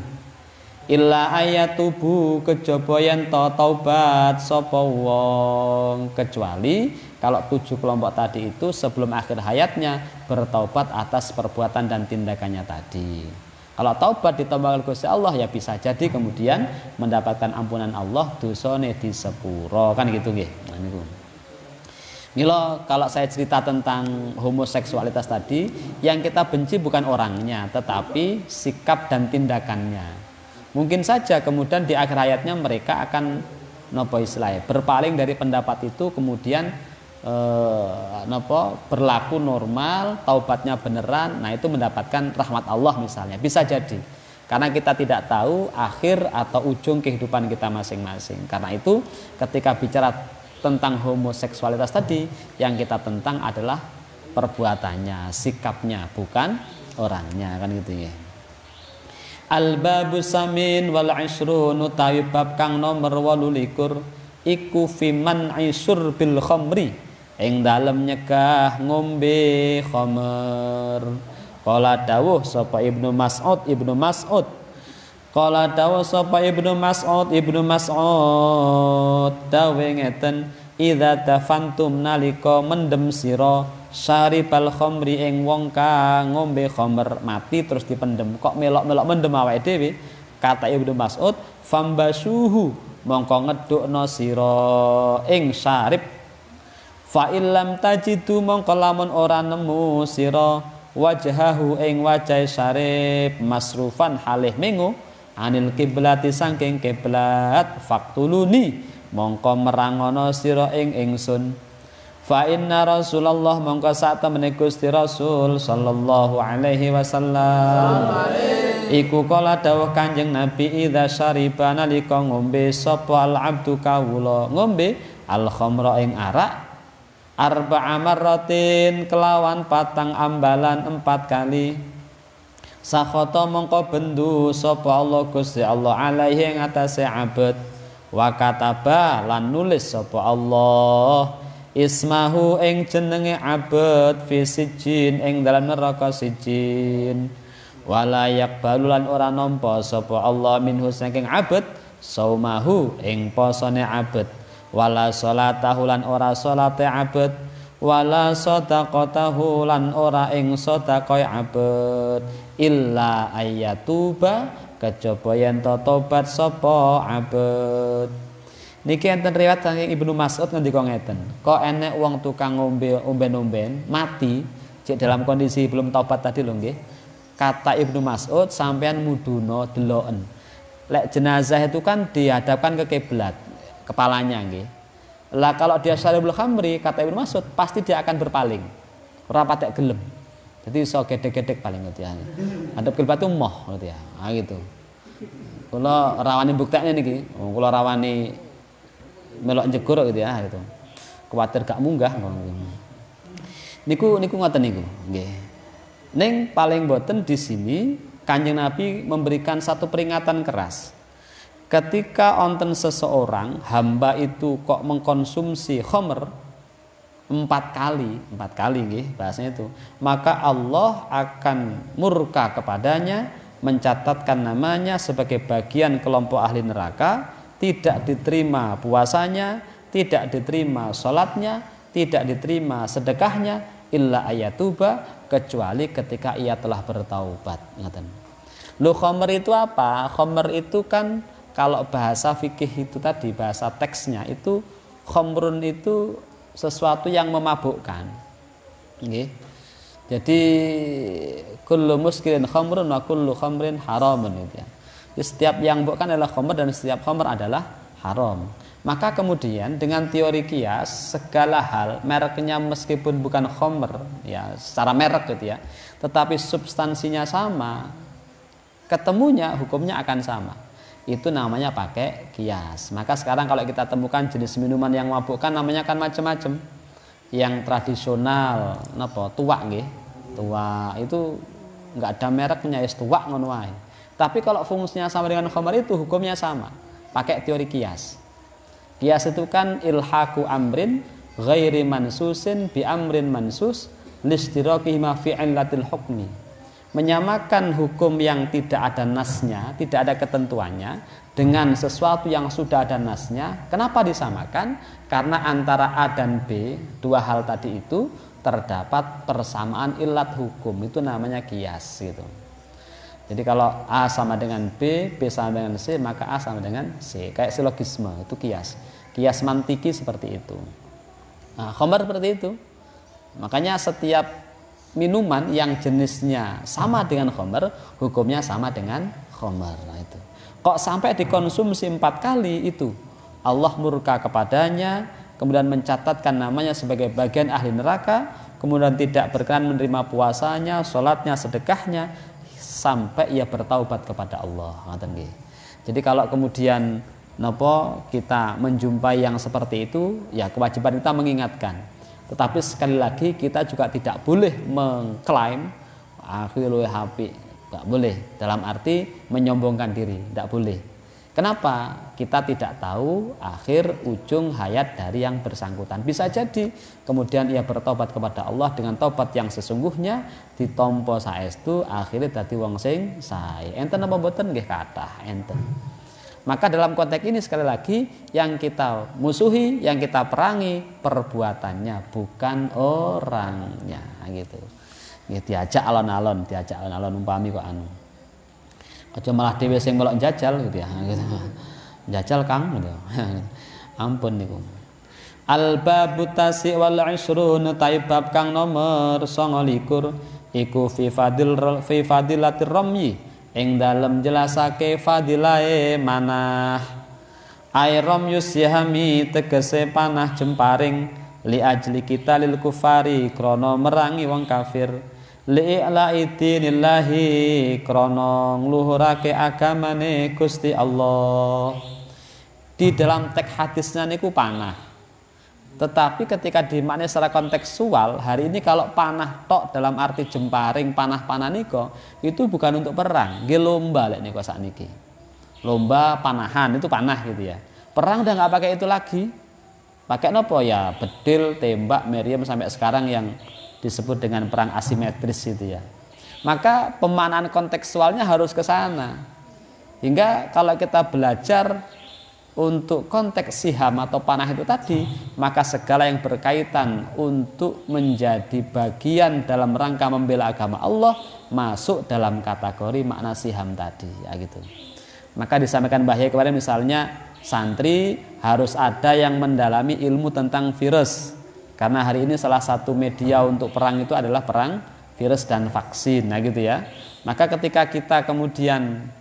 Illa ayatubu kejaba yen taubat sapa wong, kecuali kalau 7 kelompok tadi itu sebelum akhir hayatnya bertaubat atas perbuatan dan tindakannya tadi. Kalau taubat ditambah Gusti Allah ya bisa jadi kemudian mendapatkan ampunan Allah, dosane disepuro kan gitu nggih. Nah niku. Milo, kalau saya cerita tentang homoseksualitas tadi, yang kita benci bukan orangnya, tetapi sikap dan tindakannya. Mungkin saja kemudian di akhir hayatnya mereka akan berpaling dari pendapat itu, kemudian berlaku normal, taubatnya beneran, nah itu mendapatkan rahmat Allah misalnya, bisa jadi. Karena kita tidak tahu akhir atau ujung kehidupan kita masing-masing. Karena itu ketika bicara tentang homoseksualitas tadi, yang kita tentang adalah perbuatannya, sikapnya, bukan orangnya kan gitu ya. Al-babus samin wal isrun, utawi bab kang nomor 28 iku fiman isur bil khamri, ing dalem nyegah ngombe khamr. Qala dawuh sapa Ibnu Mas'ud Qala dawu sapa Ibnu Mas'ud dawe ngeten, idza tafantum nalika mendem sira syaribal khamri ing wong kang ngombe khamr, mati terus dipendem, kok melok-melok mendem awake dhewe, kata Ibnu Mas'ud fambasuhu mongko ngedukno sira ing syarib, fa illam tajidu mongko lamun ora nemu sira wajhahu ing wajahe syarib masrufan halih mengo anil kiblati saking kiblat faktuluni mongko merangono sira ing ingsun. Fa inna Rasulullah mongko sak temene Gusti Rasul sallallahu alaihi wasallam iku kala dawuh Kanjeng Nabi idza syariba nalika ngombe sapa al abdu kawula ngombe al khamra ing arak arba'a marratin kelawan patang ambalan 4 kali sakhata mongko bendu sapa Allah Gusti Allah alaihi ing atase abad wa kataba lan nulis sapa Allah ismahu ing jenenge abad fi sijin ing dalam neraka sijin wala yaqbalu lan ora nampa sapa Allah minhu saking abad saumahu ing posone abad wala salatahu lan ora salate abad wala sadaqatahu lan ora ing sedekah abad illa ayatuba kejaba yen tobat sapa abad. Niki enten riwayat saking Ibnu Mas'ud ngendika ngeten, kok enek wong tukang omben-omben mati cek dalam kondisi belum taubat tadi lho nggih. Kata Ibnu Mas'ud sampean muduna deloken. Lek jenazah itu kan dihadapkan ke kiblat, kepalanya nggih. Lah kalau dia syaribul khamri kata Ibnu Mas'ud pasti dia akan berpaling. Ora patek gelem. Jadi iso gedek-gedek paling gitu ya. Hadap kiblat itu moh gitu ya. Nah gitu. Kula rawani buktekne niki. Kula rawani melok jegur gitu ya gitu. Kuwatir gak munggah niku ngoten niku nggih. Ning paling boten di sini Kanjeng Nabi memberikan satu peringatan keras. Ketika onten seseorang hamba itu kok mengkonsumsi khamr 4 kali nggih bahasanya itu, maka Allah akan murka kepadanya, mencatatkan namanya sebagai bagian kelompok ahli neraka. Tidak diterima puasanya, tidak diterima sholatnya, tidak diterima sedekahnya, illa ayatuba kecuali ketika ia telah bertaubat. Lu khamr itu apa? Khamr itu kan kalau bahasa fikih itu tadi bahasa teksnya itu khamrun itu sesuatu yang memabukkan. Nggih. Jadi kullu muskirin khamrun wa kullu khamrin haramun gitu ya. Setiap yang bukan adalah khamr dan setiap khamr adalah haram. Maka kemudian dengan teori kias segala hal mereknya meskipun bukan khamr ya secara merek gitu ya, tetapi substansinya sama, ketemunya hukumnya akan sama. Itu namanya pakai kias. Maka sekarang kalau kita temukan jenis minuman yang memabukkan namanya kan macam-macam. Yang tradisional napa tuak nggih. Tuak itu enggak ada mereknya ya tuak ngono wae. Tapi kalau fungsinya sama dengan khamr itu hukumnya sama. Pakai teori kias. Kias itu kan ilhaku amrin ghairi mansusin bi amrin mansus listiraqi ma fi illatil hukmi. Menyamakan hukum yang tidak ada nasnya, tidak ada ketentuannya dengan sesuatu yang sudah ada nasnya. Kenapa disamakan? Karena antara A dan B, dua hal tadi itu terdapat persamaan illat hukum. Itu namanya kias gitu. Jadi kalau A sama dengan B, B sama dengan C, maka A sama dengan C. Kayak silogisme, itu kias. Kias mantiki seperti itu. Nah, khamr seperti itu. Makanya setiap minuman yang jenisnya sama dengan khamr, hukumnya sama dengan khamr. Nah, itu. Kok sampai dikonsumsi 4 kali itu? Allah murka kepadanya, kemudian mencatatkan namanya sebagai bagian ahli neraka, kemudian tidak berkenan menerima puasanya, sholatnya, sedekahnya, sampai ia bertaubat kepada Allah. Jadi kalau kemudian kita menjumpai yang seperti itu, ya kewajiban kita mengingatkan. Tetapi sekali lagi kita juga tidak boleh mengklaim akhirul hapi, tidak boleh. Dalam arti menyombongkan diri, tidak boleh. Kenapa? Kita tidak tahu akhir ujung hayat dari yang bersangkutan. Bisa jadi kemudian ia bertobat kepada Allah dengan tobat yang sesungguhnya, ditampa saestu akhirnya dadi wong sing sae. Enten apa mboten nggih kathah enten. Maka dalam konteks ini sekali lagi yang kita musuhi, yang kita perangi perbuatannya bukan orangnya gitu. Ya, diajak alon-alon umpami kok anu. Aja malah dhewe sing melok njajal gitu ya. Njajal Kang gitu. Ampun niku. Al-babu tasi wal 'ishrun taibab kang nomor 29 iku fi fadilatir ramyi ing dalem jelasake fadilahe manah airom yusyahami tegese panah jemparing li ajli kita lil kufari krana merangi wong kafir li i'laidinillahi krana ngluhurake agamane Gusti Allah. Di dalam teks hadisnya niku panah. Tetapi ketika dimaknai secara kontekstual, hari ini kalau panah tok dalam arti jemparing panah-panah niko itu bukan untuk perang, nggih lomba lek niko sakniki. Lomba panahan itu panah gitu ya. Perang udah nggak pakai itu lagi. Pakai nopo ya? Bedil, tembak, meriam sampai sekarang yang disebut dengan perang asimetris itu ya. Maka pemaknaan kontekstualnya harus ke sana. Hingga kalau kita belajar untuk konteks siham atau panah itu tadi, maka segala yang berkaitan untuk menjadi bagian dalam rangka membela agama Allah masuk dalam kategori makna siham tadi ya gitu. Maka disampaikan bahaya kemarin misalnya santri harus ada yang mendalami ilmu tentang virus, karena hari ini salah satu media untuk perang itu adalah perang virus dan vaksin nah gitu ya. Maka ketika kita kemudian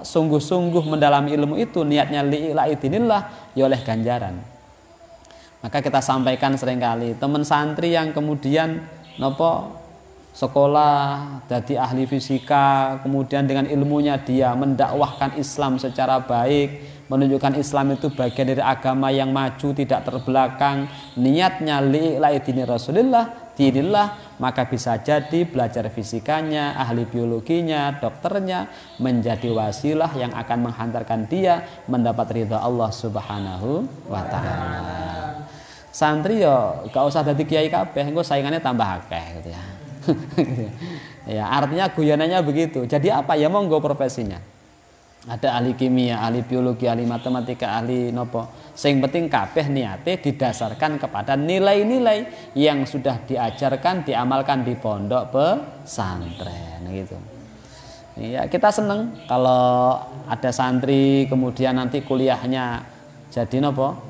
sungguh-sungguh mendalami ilmu itu, niatnya li'ila'idinillah ya oleh ganjaran. Maka kita sampaikan seringkali teman santri yang kemudian sekolah jadi ahli fisika, kemudian dengan ilmunya dia mendakwahkan Islam secara baik, menunjukkan Islam itu bagian dari agama yang maju tidak terbelakang, niatnya li'ila'idini Rasulullah dinillah, maka bisa jadi belajar fisikanya, ahli biologinya, dokternya menjadi wasilah yang akan menghantarkan dia mendapat ridha Allah Subhanahu wa taala. Santri yo gak usah dadi kiai kabeh, engko saingannya tambah akeh gitu ya. Ya, artinya guyonannya begitu. Jadi apa ya monggo profesinya. Ada ahli kimia, ahli biologi, ahli matematika, ahli nopo. Sing penting kabeh niate didasarkan kepada nilai-nilai yang sudah diajarkan, diamalkan di pondok pesantren gitu. Ya, kita seneng kalau ada santri kemudian nanti kuliahnya jadi nopo?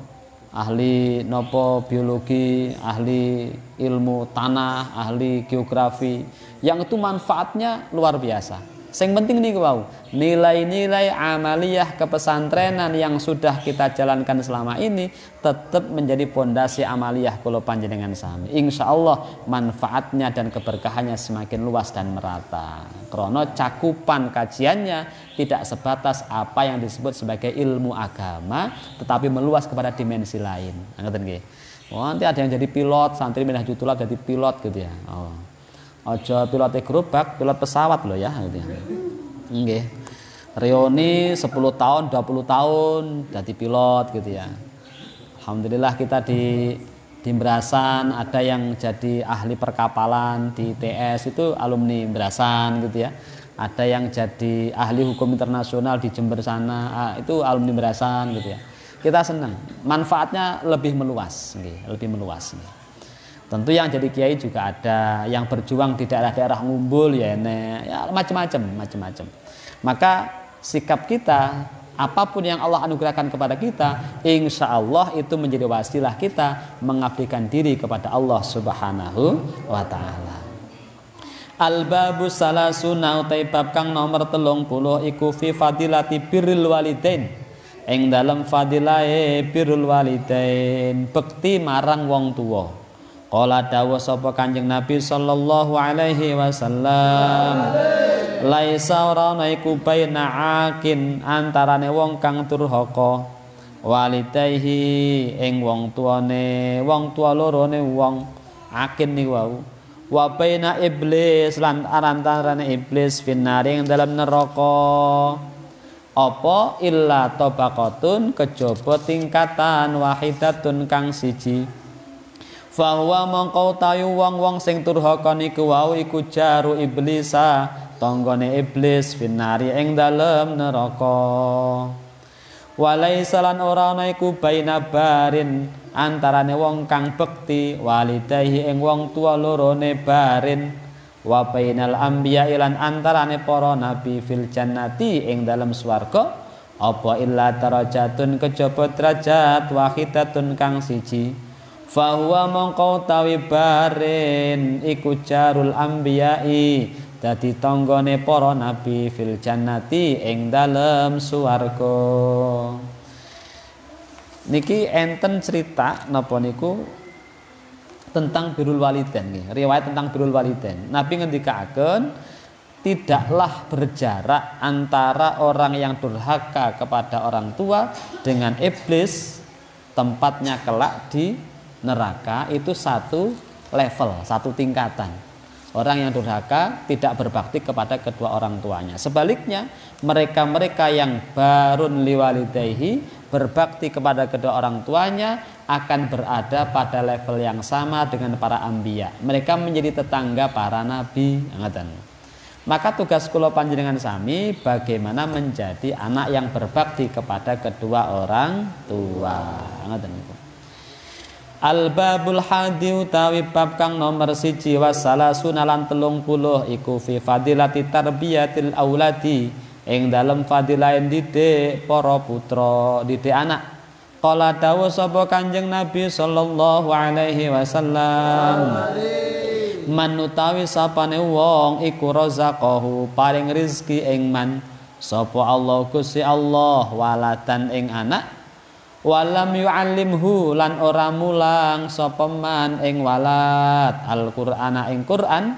Ahli nopo biologi, ahli ilmu tanah, ahli geografi, yang itu manfaatnya luar biasa. Yang penting nih wau, nilai-nilai amaliyah kepesantrenan yang sudah kita jalankan selama ini tetap menjadi pondasi amaliyah kula panjenengan sami. Insya Allah manfaatnya dan keberkahannya semakin luas dan merata. Krono cakupan kajiannya tidak sebatas apa yang disebut sebagai ilmu agama, tetapi meluas kepada dimensi lain. Ngoten nggih. Oh, nanti ada yang jadi pilot, santri minah jutulak jadi pilot gitu ya. Oh. Aja pilotnya gerobak, pilot pesawat loh ya gitu ya. Nggih. Reoni 10 tahun, 20 tahun jadi pilot gitu ya. Alhamdulillah kita di Mberasan ada yang jadi ahli perkapalan, di TS itu alumni Mberasan gitu ya. Ada yang jadi ahli hukum internasional di Jember sana, itu alumni Mberasan gitu ya. Kita senang, manfaatnya lebih meluas, lebih meluas. Tentu yang jadi kiai juga ada, yang berjuang di daerah-daerah ngumpul ya, macam-macam. Maka sikap kita, apapun yang Allah anugerahkan kepada kita, insya Allah itu menjadi wasilah kita mengabdikan diri kepada Allah Subhanahu wa Ta'ala. Al-babu salasuna utai bab kang nomor 30 iku fi fadilati birrul walidain. Ing dalam fadilahe birrul walidain, bekti marang wong tuwa. Qala dawuh sapa Kanjeng Nabi sallallahu alaihi wasallam, laisa ora ana iku baina akin antarane wong kang durhaka walidayhi ing wong tuane, wong tua lorone wong akin niku wau. Wa baina iblis lan antarane iblis finari ing dalam neraka. Apa illa tabaqatun kejaba tingkatan wahidatun kang siji. Fahuwa mongko tayu wong-wong sing durhaka niku wau iku jaru iblisa, tanggane iblis finari ing dalem neraka. Walaisa lan ora ana iku baina barin antarane wong kang bekti walidayhi ing wong tua lorone barin wa bainal anbiya lan antarane para nabi fil jannati ing dalem swarga apa illa darajatun kejaba derajat wahidatun kang siji. Fahuwa mongko tawi barin iku jarul anbiya'i dadi tanggane para nabi fil jannati ing dalem swarga. Niki enten cerita napa niku tentang birrul walidain nggih. Riwayat tentang birrul walidain. Nabi ngendikaaken tidaklah berjarak antara orang yang durhaka kepada orang tua dengan iblis, tempatnya kelak di neraka itu satu level, satu tingkatan. Orang yang durhaka tidak berbakti kepada kedua orang tuanya. Sebaliknya, mereka-mereka yang barun liwalidayhi, berbakti kepada kedua orang tuanya, akan berada pada level yang sama dengan para anbiya. Mereka menjadi tetangga para nabi. Maka tugas kula panjenengan sami bagaimana menjadi anak yang berbakti kepada kedua orang tua. Al-babul hadi utawi bab kang nomor 1 wasalasuna lan 30 iku fi fadilati tarbiyatil auladi ing dalem fadilah didik para putra, didik anak. Qala dawuh sapa Kanjeng Nabi sallallahu alaihi wasallam, man utawi sapane wong iku razaqahu paring rezeki ing man sapa Allah Gusti Allah waladan ing anak, walam yu'allimhu lan ora mulang sapa man ing walad Al-Qur'ana ing Qur'an,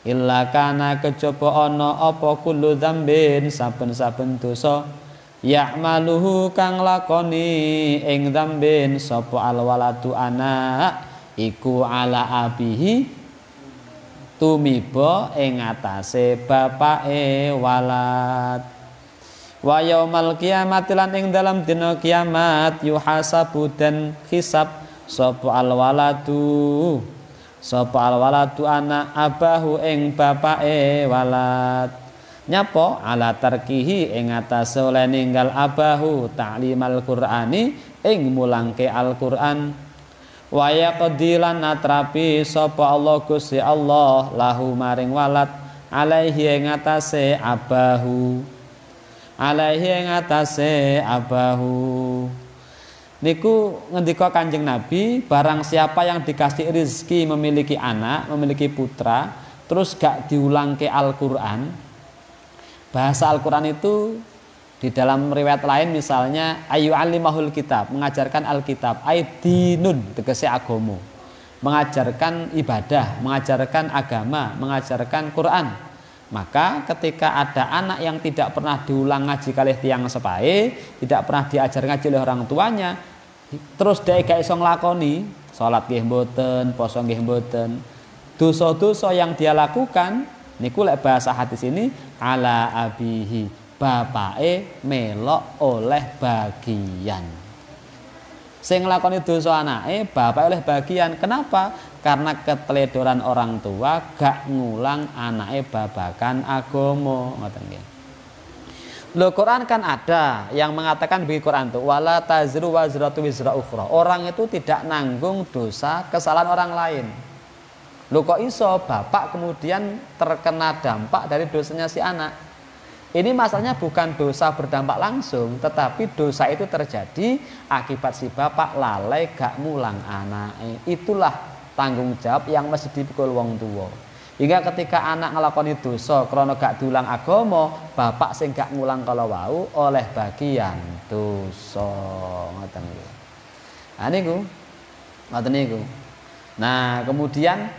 illa kana kejaba ana apa kullu dzambin saben-saben dosa ya'maluhu kang lakoni ing dzambin sapa al-waladu anak iku ala abihi tumiba ing atase bapake walad. Wa yaumal qiyamati lan ing dalam dina kiamat yuhasabu dan hisab sapa alwaladu anak abahu ing bapake walad nyapa ala tarkihi ing atase oleh ninggal abahu ta'limal qur'ani ing mulangke Al-Qur'an. Wa yaqdilan natrapi sapa Allah Gusti Allah lahu maring walad alaihi ing atase abahu niku ngendika Kanjeng Nabi, barang siapa yang dikasih rezeki memiliki anak, memiliki putra, terus gak diulangke Al-Qur'an. Bahasa Al-Qur'an itu di dalam riwayat lain misalnya ayu alimahul kitab, mengajarkan Alkitab, aidinun tegese agama, mengajarkan ibadah, mengajarkan agama, mengajarkan Quran. Maka ketika ada anak yang tidak pernah diulang ngaji kalih tiyang sepahe, tidak pernah diajar ngaji oleh orang tuanya, terus dhek gak iso nglakoni, salat nggih mboten, poso nggih mboten, dosa-dosa yang dia lakukan niku lek bahasa hadis ini ala abihi, bapake melok oleh bagian. Sing nglakoni dosa anake, bapake oleh bagian. Kenapa? Karena keteledoran orang tua gak ngulang anake babakan agama, ngoten nggih. Lho Quran kan ada yang mengatakan di Quran itu wala tazru wazratu wizra ukhra. Orang itu tidak nanggung dosa kesalahan orang lain. Lho kok iso bapak kemudian terkena dampak dari dosanya si anak? Ini masalahnya bukan dosa berdampak langsung, tetapi dosa itu terjadi akibat si bapak lalai gak mulang anake. Itulah tanggung jawab yang mesti dipikul wong tua. Hingga ketika anak ngelakoni dosa krana gak diulang agama, bapak sing gak ngulang kalau wau oleh bagian dosa. Ngoten niku. Nah niku. Ngoten niku. Nah, kemudian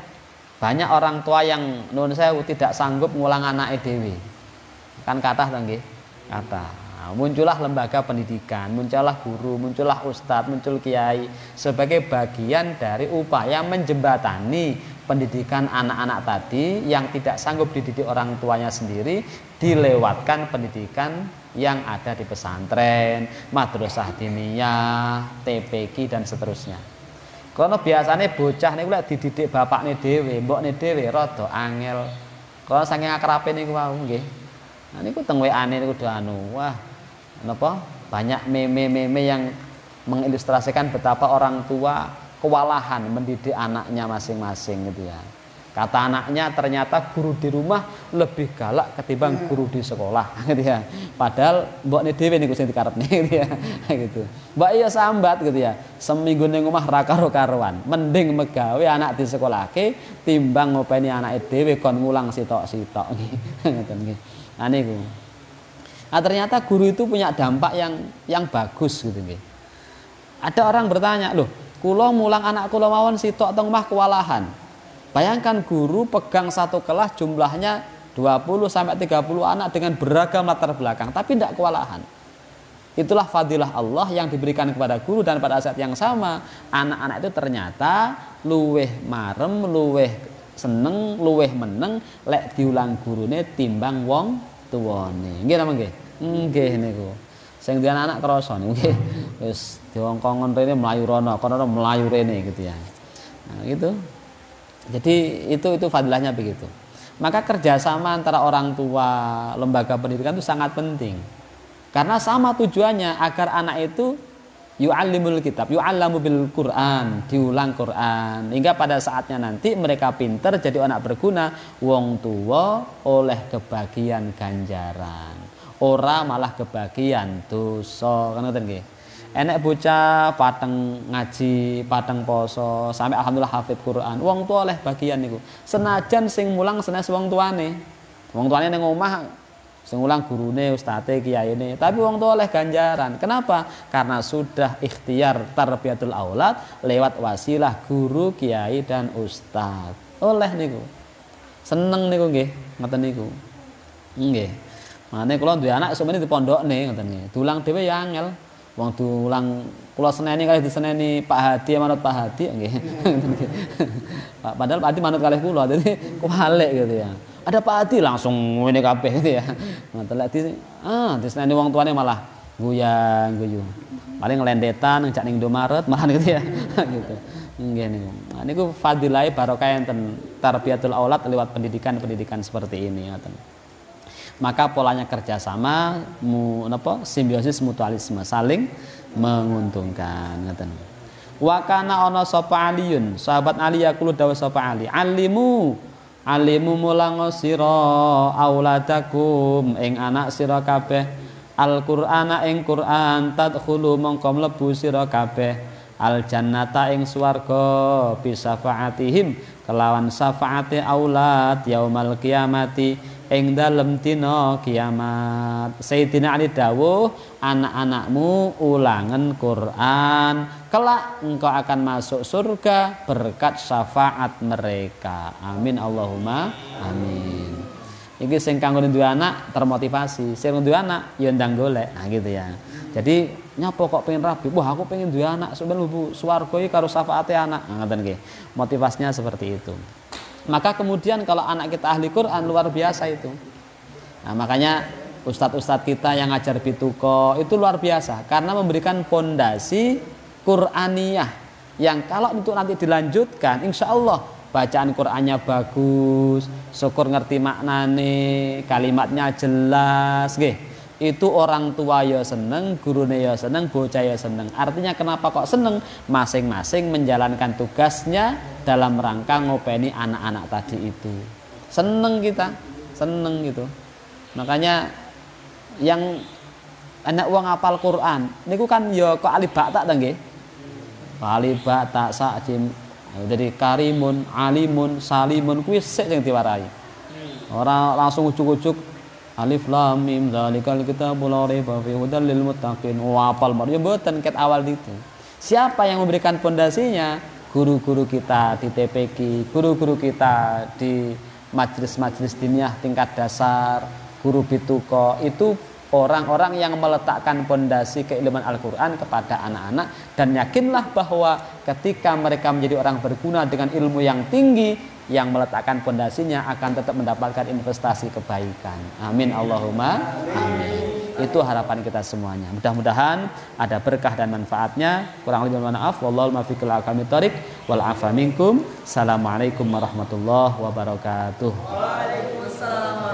banyak orang tua yang nuwun sewu tidak sanggup ngulang anake dhewe. Kan kathah to nggih? Kathah. Nah, muncullah lembaga pendidikan, muncullah guru, muncullah ustadz, muncul kiai sebagai bagian dari upaya menjembatani pendidikan anak-anak tadi yang tidak sanggup dididik orang tuanya sendiri, dilewatkan pendidikan yang ada di pesantren, madrasah diniyah, TPQ dan seterusnya. Karena biasanya bocah niku lek dididik bapakne dhewe, mbokne dhewe rada angel. Karena saking akrabe niku wau nggih. Nah niku teng WA-ne niku wah napa banyak meme-meme yang mengilustrasikan betapa orang tua kewalahan mendidik anaknya masing-masing gitu ya. Kata anaknya ternyata guru di rumah lebih galak ketimbang guru di sekolah gitu ya. Padahal mbokne dhewe niku sing dikarepne gitu ya. Gitu. Mbak iya sambat gitu ya. Seminggu ning omah ra karo-karuan. Mending megawe anak di sekolahke timbang ngopeni anake dhewe kon ngulang sitok-sitok ngoten nggih. Nah niku. Nah, ternyata guru itu punya dampak yang bagus gitu nggih. Ada orang bertanya, "Loh, kula mulang anak kula mawon sitok teng omah kewalahan." Bayangkan guru pegang satu kelas jumlahnya 20 sampai 30 anak dengan beragam latar belakang tapi tidak kewalahan. Itulah fadilah Allah yang diberikan kepada guru, dan pada saat yang sama anak-anak itu ternyata luweh marem, luweh seneng, luweh meneng lek diulang gurune timbang wong tuwane. Nggih napa nggih? Nggih niku. Sing duwe anak krasa niku nggih. Wis diongkongon rene mlayu rono, kono mlayu rene gitu ya. Nah, gitu. Jadi itu fadilahnya begitu. Maka kerjasama antara orang tua, lembaga pendidikan itu sangat penting. Karena sama tujuannya agar anak itu yu'allimul kitab, yu'allamu bil Quran, diulang Quran. Hingga pada saatnya nanti mereka pinter jadi anak berguna, wong tua oleh kebagian ganjaran. Ora malah kebagian dosa. Kan ngoten nggih. Enek bocah pateng ngaji, pateng poso, sampai alhamdulillah hafid Quran. Wong tua oleh bagian niku. Senajan sing mulang senes wong tuane. Wong tuane ning omah sing mulang gurune, ustate, kiyaine, tapi wong tua oleh ganjaran. Kenapa? Karena sudah ikhtiar tarbiyatul aulad lewat wasilah guru, kiai dan ustad. Oleh niku. Seneng niku nggih, ngoten niku. Nggih. Mane kula duwe anak semene dipondokne ngoten nggih. Dulang dhewe ya angel. Wong dulang kula seneni kalih diseneni Pak Hadi manut Pak Hadi nggih. Padahal Pak Hadi manut kalih kula, dadi kualik gitu ya. Ada Pak Hadi langsung ngene kabeh gitu ya. Ngoten lek diseneni wong tuane malah guyang-guyu. Paling ngelendetan ngejak ning Indomaret malah gitu ya. Gitu. Nggih niku. Nah niku fadilah barokah enten tarbiyatul aulad lewat pendidikan seperti ini ngoten. Maka polanya kerjasama, simbiosis mutualisme, saling menguntungkan. Wa kana ana sapa Aliun, sahabat Ali yaqulu dawu sapa Ali, alimu mulang sira auladakum ing anak sira kabeh Al-Qur'ana ing Qur'an tadkhulu mongko mlebu sira kabeh al jannata ing swarga bisafaatihim kelawan syafaate aulad yaumal kiamati ing dalem dina kiamat. Sayyidina Ali dawuh, anak-anakmu ulangan Quran, kelak engkau akan masuk surga berkat syafaat mereka. Amin Allahumma amin. Iki sing kanggo duwe anak termotivasi, sing duwe anak ya ndang golek. Nah gitu ya. Jadi nyapa kok pengen rabi? Wah, aku pengen duwe anak sampeyan mlebu swarga iki karo syafaate anak. Nah, ngoten nggih. Motivasinya seperti itu. Maka kemudian kalau anak kita ahli Quran luar biasa itu. Nah, makanya ustadz-ustadz kita yang ngajar bituko itu luar biasa karena memberikan pondasi Qur'aniyah yang kalau untuk nanti dilanjutkan insya Allah bacaan Qur'annya bagus, syukur ngerti maknane, kalimatnya jelas, nggih. Itu orang tua ya seneng, gurune ya seneng, bocah ya seneng. Artinya kenapa kok seneng? Masing-masing menjalankan tugasnya dalam rangka ngopeni anak-anak tadi itu. Seneng kita, seneng gitu. Makanya yang anak uang hafal Quran, niku kan ya kok alibak tak nggih. Alibak tak sakjim. Jadi karimun, alimun, salimun kuwi sik sing diwarai. Ora langsung ujuk-ujuk Alif lam mim zalikal kitabul la raiba fihi hudal lil muttaqin. Wapal mar ya mboten ket awal itu. Siapa yang memberikan pondasinya? Guru-guru kita di TPQ, guru-guru kita di majelis-majelis diniyah tingkat dasar, guru bituko itu orang-orang yang meletakkan pondasi keilmuan Al-Qur'an kepada anak-anak dan yakinlah bahwa ketika mereka menjadi orang berguna dengan ilmu yang tinggi yang meletakkan pondasinya akan tetap mendapatkan investasi kebaikan. Amin Allahumma amin. Itu harapan kita semuanya. Mudah-mudahan ada berkah dan manfaatnya. Kurang lebih mohon maaf. Wallahul muwaffiq ila aqwamit thoriq wal afa minkum. Assalamualaikum warahmatullahi wabarakatuh. Waalaikumsalam.